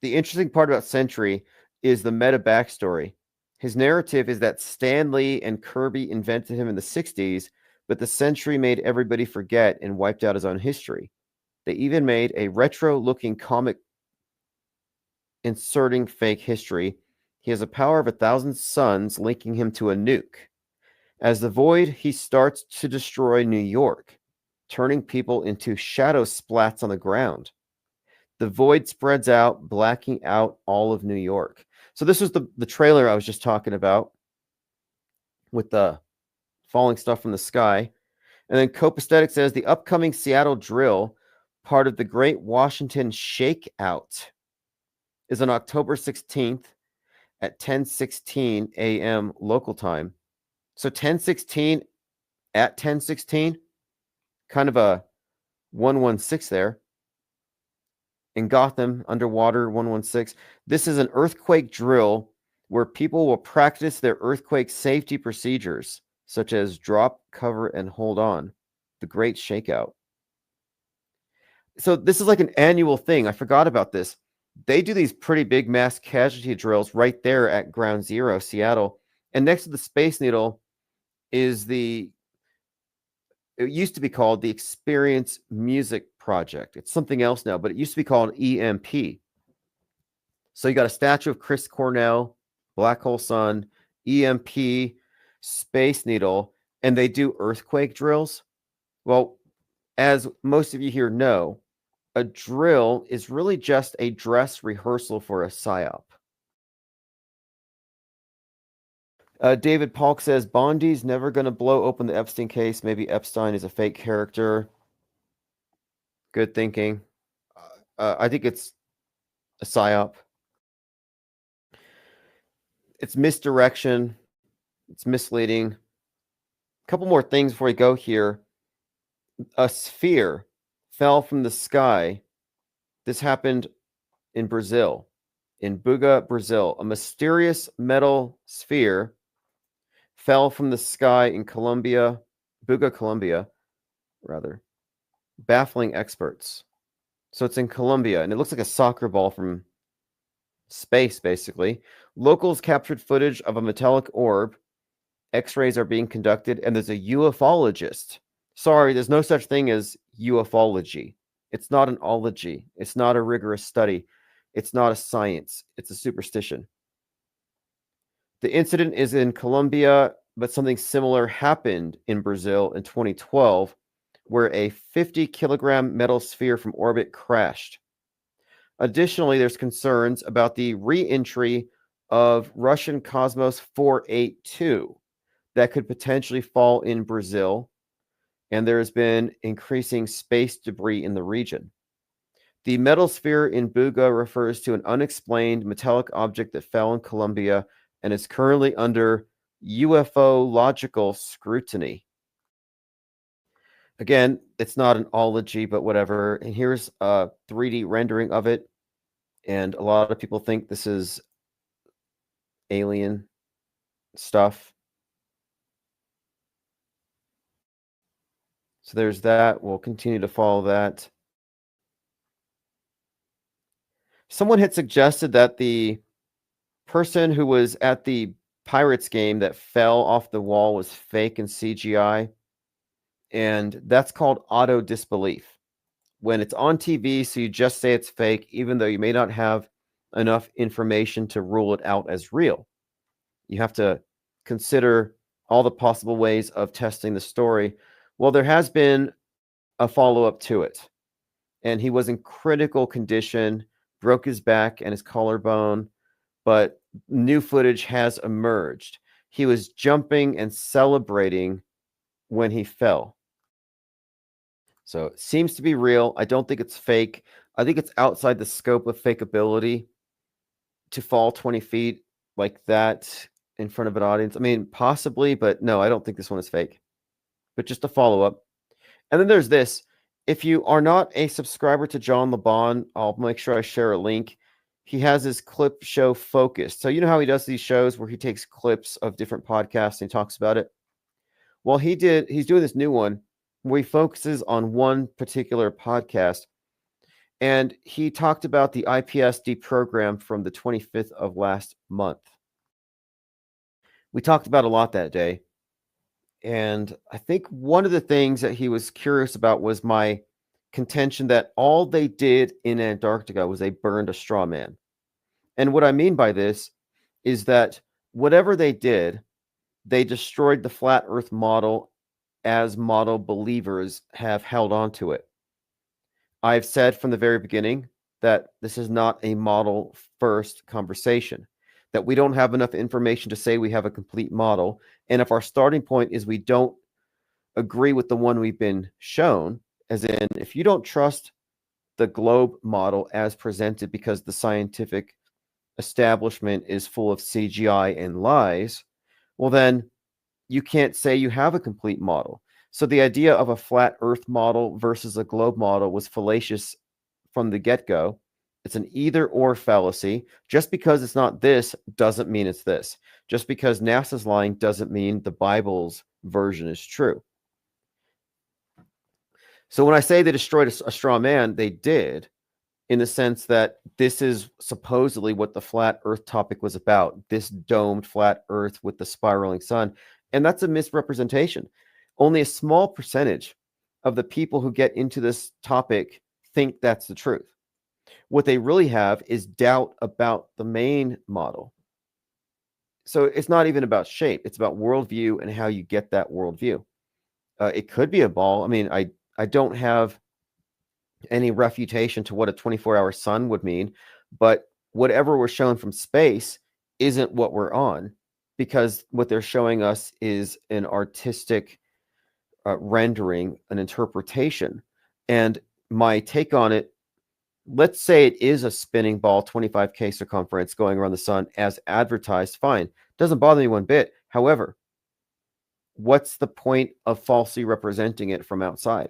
The interesting part about Sentry is the meta backstory. His narrative is that Stan Lee and Kirby invented him in the 60s, but the Sentry made everybody forget and wiped out his own history. They even made a retro-looking comic inserting fake history. He has a power of 1,000 suns, linking him to a nuke. As the Void, he starts to destroy New York, turning people into shadow splats on the ground. The Void spreads out, blacking out all of New York. So this was the trailer I was just talking about with the falling stuff from the sky. And then Copaesthetic says the upcoming Seattle drill, part of the Great Washington Shakeout, is on October 16th at 10:16 a.m. local time. So 10:16 at 10:16, kind of a 116 there. In Gotham, underwater 116. This is an earthquake drill where people will practice their earthquake safety procedures, such as drop, cover, and hold on. The Great Shakeout. So this is like an annual thing. I forgot about this. They do these pretty big mass casualty drills right there at Ground Zero, Seattle. And next to the Space Needle is it used to be called the Experience Music Project. It's something else now, but it used to be called EMP. So you got a statue of Chris Cornell, Black Hole Sun, EMP, Space Needle, and they do earthquake drills. Well, as most of you here know, a drill is really just a dress rehearsal for a psyop. David Polk says, Bondi's never going to blow open the Epstein case. Maybe Epstein is a fake character. Good thinking. I think it's a psyop. It's misdirection. It's misleading. A couple more things before we go here. A sphere fell from the sky. This happened in Brazil, in Buga, Brazil. A mysterious metal sphere fell from the sky in Colombia, Buga, Colombia, rather, baffling experts. So it's in Colombia, and it looks like a soccer ball from space, basically. Locals captured footage of a metallic orb. X-rays are being conducted, and there's a ufologist. Sorry, there's no such thing as ufology. It's not an ology. It's not a rigorous study. It's not a science. It's a superstition. The incident is in Colombia, but something similar happened in Brazil in 2012, where a 50-kilogram metal sphere from orbit crashed. Additionally, there's concerns about the re-entry of Russian Cosmos 482 that could potentially fall in Brazil, and there has been increasing space debris in the region. The metal sphere in Buga refers to an unexplained metallic object that fell in Colombia and is currently under ufological scrutiny. Again, it's not an ology, but whatever. And here's a 3D rendering of it. And a lot of people think this is alien stuff. So there's that. We'll continue to follow that. Someone had suggested that the person who was at the Pirates game that fell off the wall was fake and CGI. And that's called auto disbelief. When it's on TV, so you just say it's fake, even though you may not have enough information to rule it out as real. You have to consider all the possible ways of testing the story. Well, there has been a follow-up to it. And he was in critical condition, broke his back and his collarbone, but new footage has emerged. He was jumping and celebrating when he fell. So it seems to be real. I don't think it's fake. I think it's outside the scope of fakeability to fall 20 feet like that in front of an audience. I mean, possibly, but no, I don't think this one is fake. But just a follow-up. And then there's this. If you are not a subscriber to John LeBon, I'll make sure I share a link. He has his clip show Focused. So you know how he does these shows where he takes clips of different podcasts and he talks about it? Well, he's doing this new one where he focuses on one particular podcast. And he talked about the IPS Deprogram from the 25th of last month. We talked about a lot that day. And I think one of the things that he was curious about was my contention that all they did in Antarctica was they burned a straw man. And what I mean by this is that whatever they did, they destroyed the flat earth model as model believers have held on to it. I've said from the very beginning that this is not a model first conversation, that we don't have enough information to say we have a complete model. And if our starting point is we don't agree with the one we've been shown, as in if you don't trust the globe model as presented because the scientific establishment is full of CGI and lies, well, then you can't say you have a complete model. So the idea of a flat earth model versus a globe model was fallacious from the get-go. It's an either-or fallacy. Just because it's not this doesn't mean it's this. Just because NASA's lying doesn't mean the Bible's version is true. So when I say they destroyed a straw man, they did, in the sense that this is supposedly what the flat earth topic was about, this domed flat earth with the spiraling sun. And that's a misrepresentation. Only a small percentage of the people who get into this topic think that's the truth. What they really have is doubt about the main model. So it's not even about shape. It's about worldview and how you get that worldview. It could be a ball. I mean, I don't have any refutation to what a 24-hour sun would mean, but whatever we're shown from space isn't what we're on, because what they're showing us is an artistic rendering, an interpretation. And my take on it, let's say it is a spinning ball, 25K circumference going around the sun as advertised, fine. Doesn't bother me one bit. However, what's the point of falsely representing it from outside?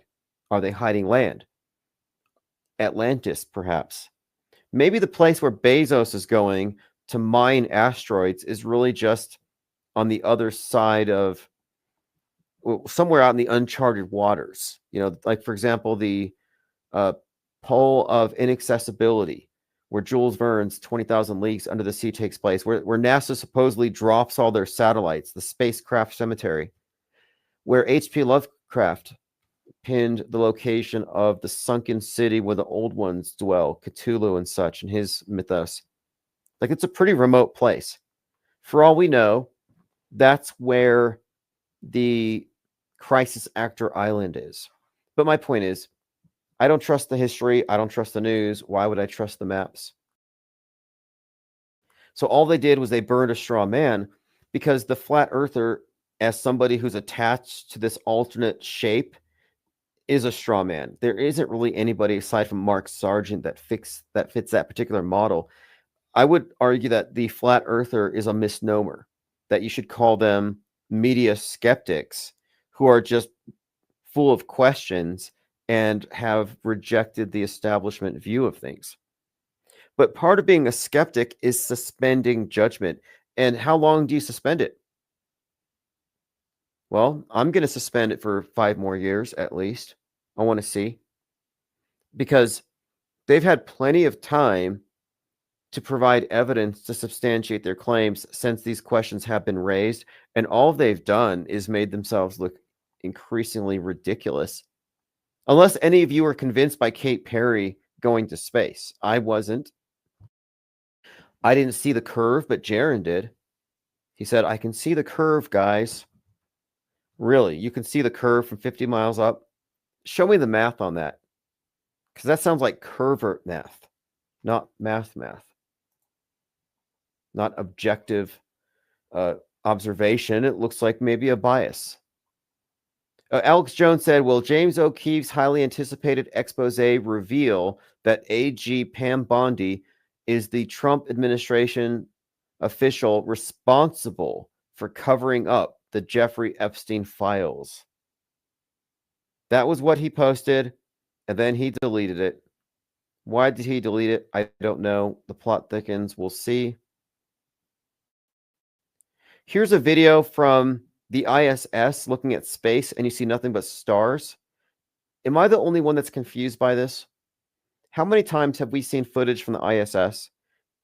Are they hiding land? Atlantis, perhaps. Maybe the place where Bezos is going to mine asteroids is really just on the other side of, well, somewhere out in the uncharted waters. You know, like, for example, the pole of inaccessibility, where Jules Verne's 20,000 Leagues Under the Sea takes place, where NASA supposedly drops all their satellites, the spacecraft cemetery, where H.P. Lovecraft pinned the location of the sunken city where the old ones dwell, Cthulhu and such, in his mythos. Like, it's a pretty remote place. For all we know, that's where the Crisis Actor Island is. But my point is, I don't trust the history. I don't trust the news. Why would I trust the maps? So all they did was they burned a straw man, because the flat earther, as somebody who's attached to this alternate shape, is a straw man. There isn't really anybody aside from Mark Sargent that fits that particular model. I would argue that the flat earther is a misnomer, that you should call them media skeptics who are just full of questions and have rejected the establishment view of things. But part of being a skeptic is suspending judgment. And how long do you suspend it? Well, I'm going to suspend it for 5 more years at least. I want to see. Because they've had plenty of time to provide evidence to substantiate their claims since these questions have been raised. And all they've done is made themselves look increasingly ridiculous. Unless any of you are convinced by Kate Perry going to space. I wasn't. I didn't see the curve, but Jaron did. He said, I can see the curve, guys. Really? You can see the curve from 50 miles up? Show me the math on that. Because that sounds like curvert math, not math. Not objective observation. It looks like maybe a bias. Alex Jones said, will James O'Keefe's highly anticipated expose reveal that AG Pam Bondi is the Trump administration official responsible for covering up the Jeffrey Epstein files. That was what he posted, and then he deleted it. Why did he delete it? I don't know. The plot thickens. We'll see. Here's a video from the ISS looking at space, and you see nothing but stars. Am I the only one that's confused by this? How many times have we seen footage from the ISS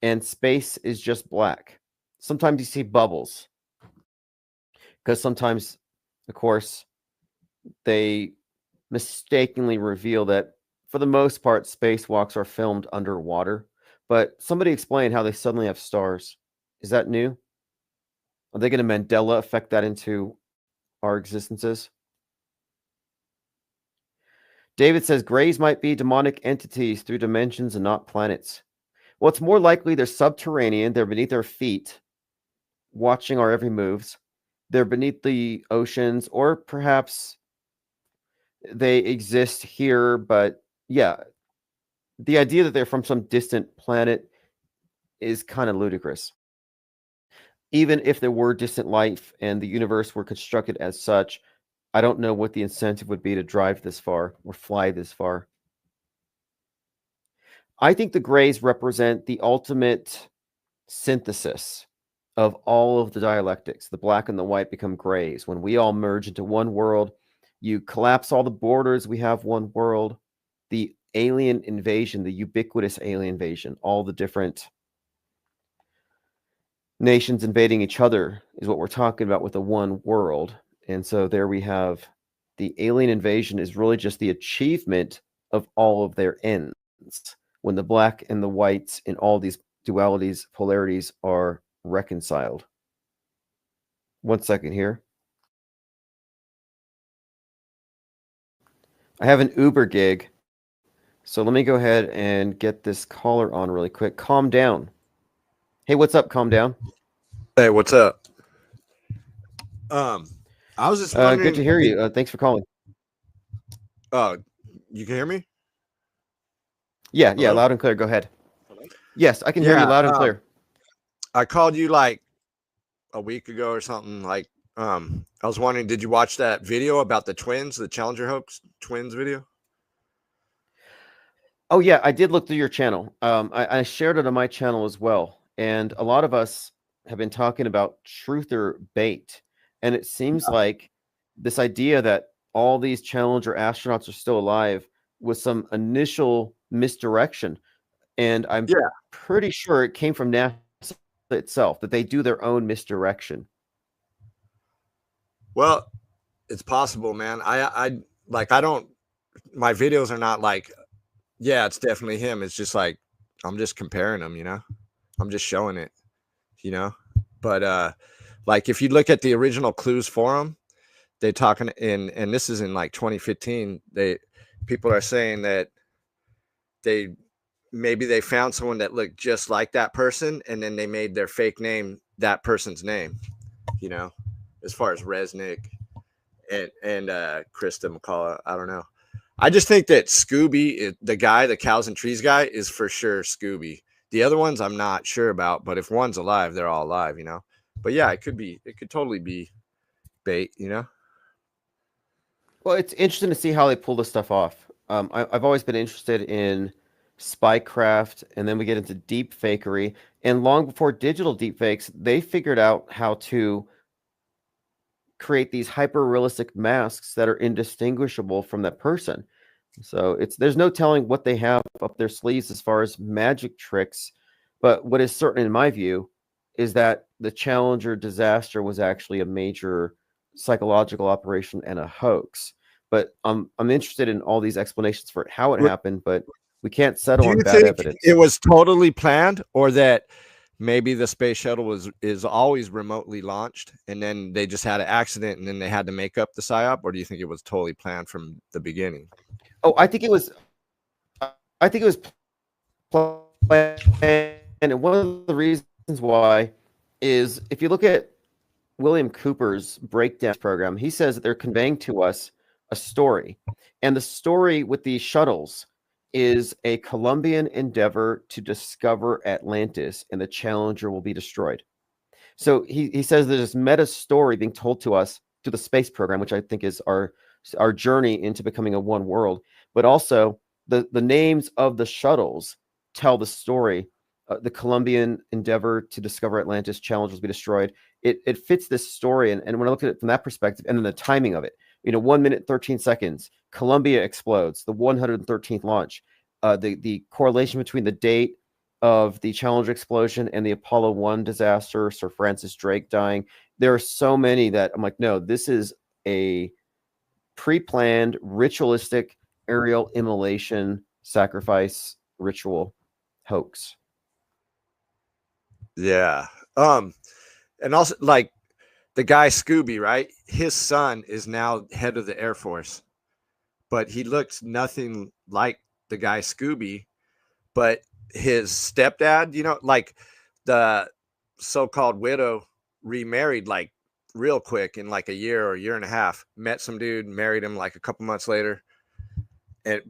and space is just black? Sometimes you see bubbles. Because sometimes, of course, they mistakenly reveal that for the most part, spacewalks are filmed underwater. But somebody explain how they suddenly have stars. Is that new? Are they going to Mandela affect that into our existences? David says grays might be demonic entities through dimensions and not planets. Well, it's more likely they're subterranean. They're beneath our feet, watching our every moves. They're beneath the oceans, or perhaps they exist here. But yeah, the idea that they're from some distant planet is kind of ludicrous. Even if there were distant life and the universe were constructed as such, I don't know what the incentive would be to drive this far or fly this far. I think the grays represent the ultimate synthesis of all of the dialectics. The black and the white become grays. When we all merge into one world, you collapse all the borders, we have one world. The alien invasion, the ubiquitous alien invasion, all the different nations invading each other is what we're talking about with the one world. And so there we have the alien invasion is really just the achievement of all of their ends. When the black and the whites in all these dualities, polarities are reconciled. 1 second here. I have an Uber gig, so let me go ahead and get this caller on really quick. Calm down. Hey, what's up? Calm down. Hey, what's up? I was just wondering. Good to hear you. Thanks for calling. Oh, you can hear me? Yeah, Hello? loud and clear. Go ahead. Hello? Yes, I can hear you loud and clear. I called you like a week ago or something. Like, I was wondering, did you watch that video about the twins, the Challenger hoax twins video? Oh yeah, I did look through your channel. I shared it on my channel as well, and a lot of us have been talking about truther bait, and it seems like this idea that all these Challenger astronauts are still alive was some initial misdirection, and I'm pretty sure it came from NASA itself, that they do their own misdirection. Well, it's possible, man. I don't, my videos are not like, yeah, it's definitely him. It's just like, I'm just comparing them, you know, I'm just showing it, you know, but like if you look at the original Clues forum, they talking and this is in like 2015, people are saying that maybe they found someone that looked just like that person, and then they made their fake name that person's name, you know, as far as Resnick and Krista McCullough. I don't know. I just think that Scooby, the guy, the Cows and Trees guy, is for sure Scooby. The other ones I'm not sure about, but if one's alive, they're all alive, you know. But yeah, it could totally be bait, you know. Well, it's interesting to see how they pull this stuff off. I've always been interested in spycraft, and then we get into deep fakery. And long before digital deep fakes, they figured out how to create these hyper-realistic masks that are indistinguishable from that person. So there's no telling what they have up their sleeves as far as magic tricks. But what is certain in my view is that the Challenger disaster was actually a major psychological operation and a hoax. But I'm interested in all these explanations for how it happened, but we can't settle on bad evidence. It was totally planned, or that maybe the space shuttle is always remotely launched, and then they just had an accident, and then they had to make up the psyop? Or do you think it was totally planned from the beginning? Oh, I think it was planned, and one of the reasons why is if you look at William Cooper's breakdown program, he says that they're conveying to us a story, and the story with these shuttles is a Colombian endeavor to discover Atlantis, and the Challenger will be destroyed. So he says there's this meta story being told to us through the space program, which I think is our journey into becoming a one world. But also the names of the shuttles tell the story. The Colombian endeavor to discover Atlantis, Challenge will be destroyed. It fits this story, and when I look at it from that perspective, and then the timing of it, 1 minute 13 seconds, Columbia explodes, the 113th launch. The correlation between the date of the Challenger explosion and the Apollo 1 disaster, Sir Francis Drake dying. There are so many that I'm like, no, this is a pre-planned, ritualistic aerial immolation sacrifice ritual hoax. Yeah. And also, like, the guy Scooby, right? His son is now head of the Air Force, but he looks nothing like the guy Scooby. But his stepdad, like the so-called widow, remarried like real quick in like a year or a year and a half. Met some dude, married him like a couple months later.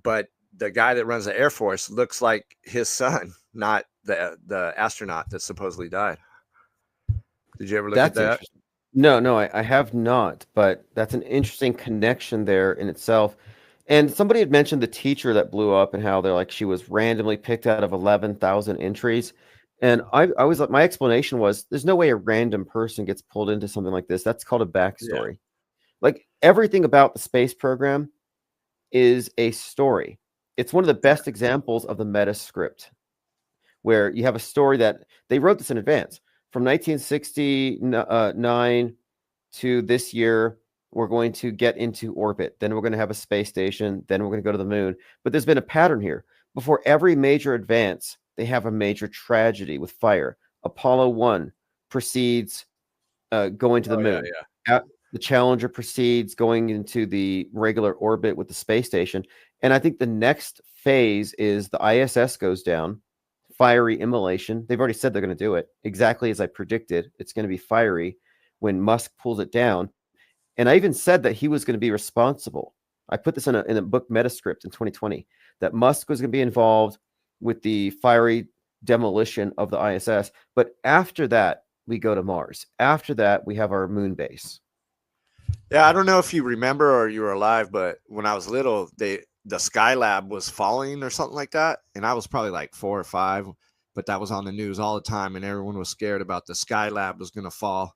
But the guy that runs the Air Force looks like his son, not the astronaut that supposedly died. Did you ever look at that? No, I have not, but that's an interesting connection there in itself. And somebody had mentioned the teacher that blew up and how they're like she was randomly picked out of 11,000 entries. And I was like, my explanation was there's no way a random person gets pulled into something like this. That's called a backstory. Yeah. Like everything about the space program is a story. It's one of the best examples of the meta script, where you have a story that they wrote this in advance. From 1969 to this year, we're going to get into orbit. Then we're going to have a space station. Then we're going to go to the moon. But there's been a pattern here. Before every major advance, they have a major tragedy with fire. Apollo 1 precedes going to the moon. Yeah. The Challenger precedes going into the regular orbit with the space station. And I think the next phase is the ISS goes down. Fiery immolation. They've already said they're going to do it exactly as I predicted. It's going to be fiery when Musk pulls it down. And I even said that he was going to be responsible. I put this in a book Metascript in 2020, that Musk was going to be involved with the fiery demolition of the ISS. But after that, we go to Mars. After that, we have our moon base. Yeah, I don't know if you remember or you were alive, but when I was little, the Skylab was falling or something like that. And I was probably like 4 or 5, but that was on the news all the time. And everyone was scared about the Skylab was going to fall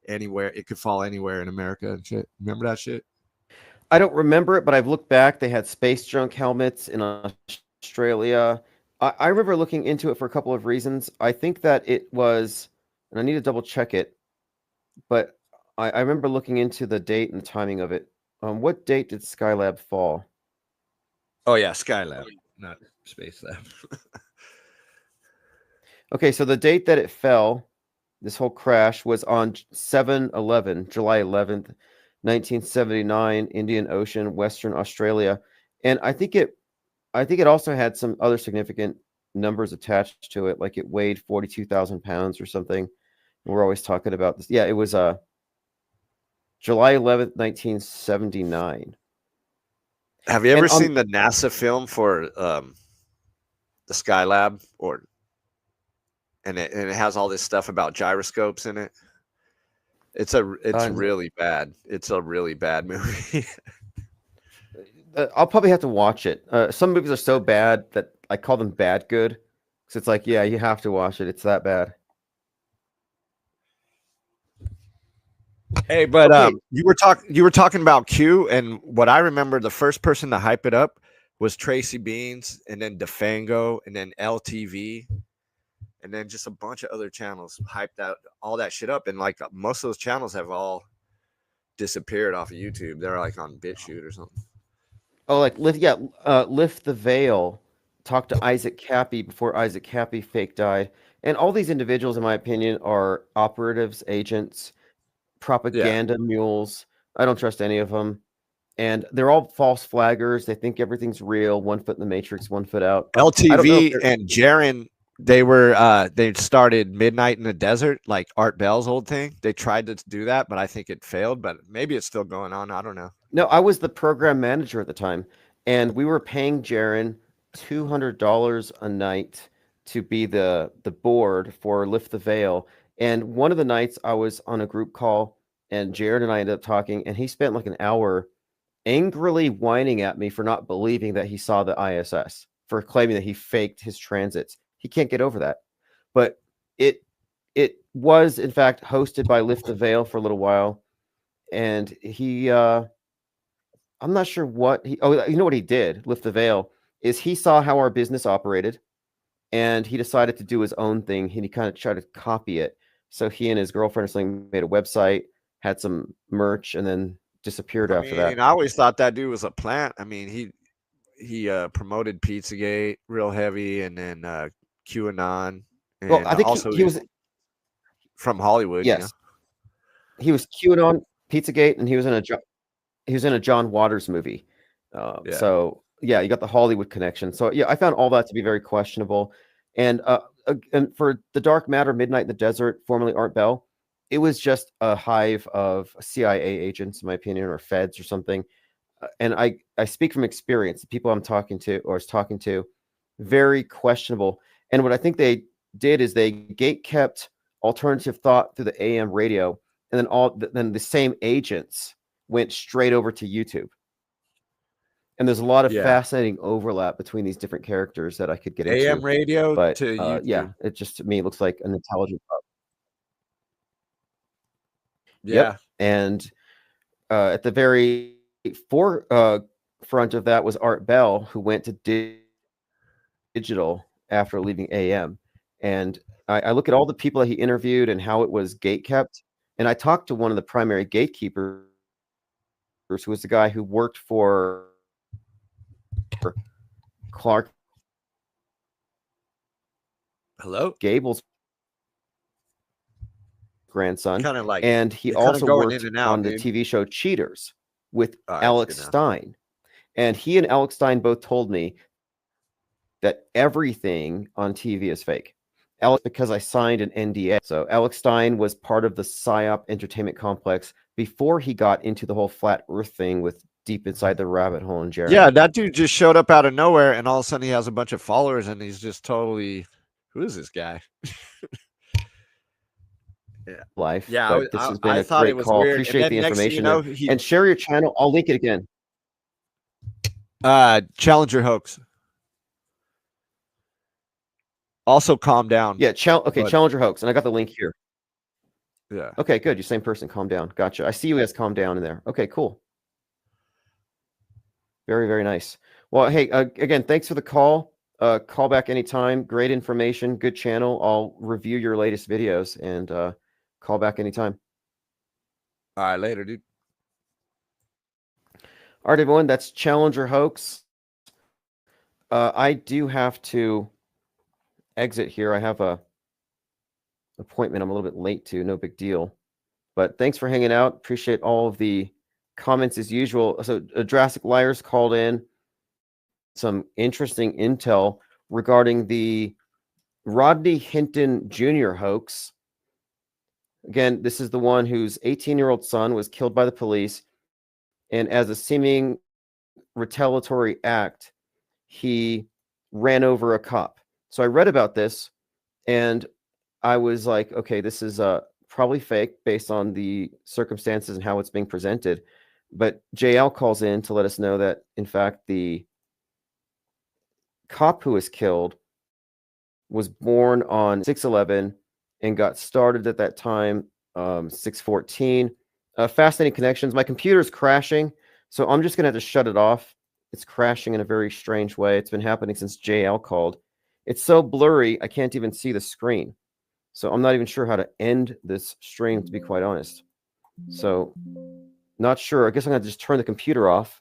anywhere. It could fall anywhere in America and shit. Remember that shit? I don't remember it, but I've looked back. They had space junk helmets in Australia. I remember looking into it for a couple of reasons. I think that it was, and I need to double check it, but I remember looking into the date and the timing of it. What date did Skylab fall? Oh, yeah, Skylab, not Space Lab. Okay, so the date that it fell, this whole crash, was on 7/11, July 11th, 1979, Indian Ocean, Western Australia. And I think it also had some other significant numbers attached to it, like it weighed 42,000 pounds or something. We're always talking about this. Yeah, it was July 11th, 1979. Have you ever seen the NASA film for the Skylab? And it has all this stuff about gyroscopes in it. It's really bad. It's a really bad movie. I'll probably have to watch it. Some movies are so bad that I call them bad good. So it's like, yeah, you have to watch it. It's that bad. Hey, but okay. You were talking about Q, and what I remember, the first person to hype it up was Tracy Beans, and then DeFango, and then LTV, and then just a bunch of other channels hyped out all that shit up. And like most of those channels have all disappeared off of YouTube. They're like on BitChute or something. Oh, like Lift the Veil. Talk to Isaac Cappy before Isaac Cappy fake died. And all these individuals, in my opinion, are operatives, agents, propaganda mules. I don't trust any of them. And they're all false flaggers. They think everything's real. 1 foot in the matrix, 1 foot out. LTV and Jaren, they started Midnight in the Desert, like Art Bell's old thing. They tried to do that, but I think it failed. But maybe it's still going on. I don't know. No, I was the program manager at the time, and we were paying Jaren $200 a night to be the board for Lift the Veil. And one of the nights I was on a group call, and Jared and I ended up talking, and he spent like an hour angrily whining at me for not believing that he saw the ISS, for claiming that he faked his transits. He can't get over that. But it was in fact hosted by Lift the Veil for a little while, and he I'm not sure what he. Oh, you know what he did? Lift the Veil is he saw how our business operated, and he decided to do his own thing. He kind of tried to copy it. So he and his girlfriend or something made a website, had some merch, and then disappeared after that. I always thought that dude was a plant. I mean, he promoted Pizzagate real heavy, and then QAnon. And Well, I think also he was from Hollywood. Yes, You know? He was QAnon, Pizzagate, and he was in a John Waters movie. Yeah. So yeah, you got the Hollywood connection. So yeah, I found all that to be very questionable. And for the Dark Matter, Midnight in the Desert, formerly Art Bell, it was just a hive of CIA agents, in my opinion, or feds or something. And I speak from experience. The people I'm talking to or was talking to, very questionable. And what I think they did is they gate kept alternative thought through the AM radio, and then the same agents went straight over to YouTube. And there's a lot of fascinating overlap between these different characters that I could get into. AM radio but to YouTube. Yeah, it just to me looks like an intelligent thought. Yeah. Yep. And at the very forefront of that was Art Bell, who went to digital after leaving AM. And I look at all the people that he interviewed and how it was gate kept. And I talked to one of the primary gatekeepers, who was the guy who worked for Clark Gable's grandson. Kind of like, and he also worked on the TV show Cheaters with Alex Stein. And he and Alex Stein both told me that everything on TV is fake. Alex, because I signed an NDA. So Alex Stein was part of the PSYOP entertainment complex before he got into the whole flat earth thing with Deep Inside the Rabbit Hole and Jeremy. Yeah, that dude just showed up out of nowhere, and all of a sudden he has a bunch of followers, and he's just totally, who is this guy? Life. Yeah, but this has been a great call. Weird. Appreciate the information. And share your channel. I'll link it again. Challenger hoax. Also, calm down. Yeah, Challenger hoax, and I got the link here. Yeah. Okay, good. You're same person. Calm down. Gotcha. I see you as calm down in there. Okay, cool. Very, very nice. Well, hey, again, thanks for the call. Call back anytime. Great information. Good channel. I'll review your latest videos and call back anytime. All right, later, dude. All right, everyone. That's Challenger hoax. I do have to exit here. I have a appointment I'm a little bit late to. No big deal. But thanks for hanging out. Appreciate all of the comments as usual. So Drastic Liars called in some interesting intel regarding the Rodney Hinton Jr. hoax. Again, this is the one whose 18-year-old son was killed by the police, and as a seeming retaliatory act, he ran over a cop. So I read about this, and I was like, okay, this is probably fake based on the circumstances and how it's being presented. But JL calls in to let us know that, in fact, the cop who was killed was born on 6/11 and got started at that time, 6/14. Fascinating connections. My computer's crashing, so I'm just going to have to shut it off. It's crashing in a very strange way. It's been happening since JL called. It's so blurry, I can't even see the screen. So I'm not even sure how to end this stream, to be quite honest. So not sure. I guess I'm going to just turn the computer off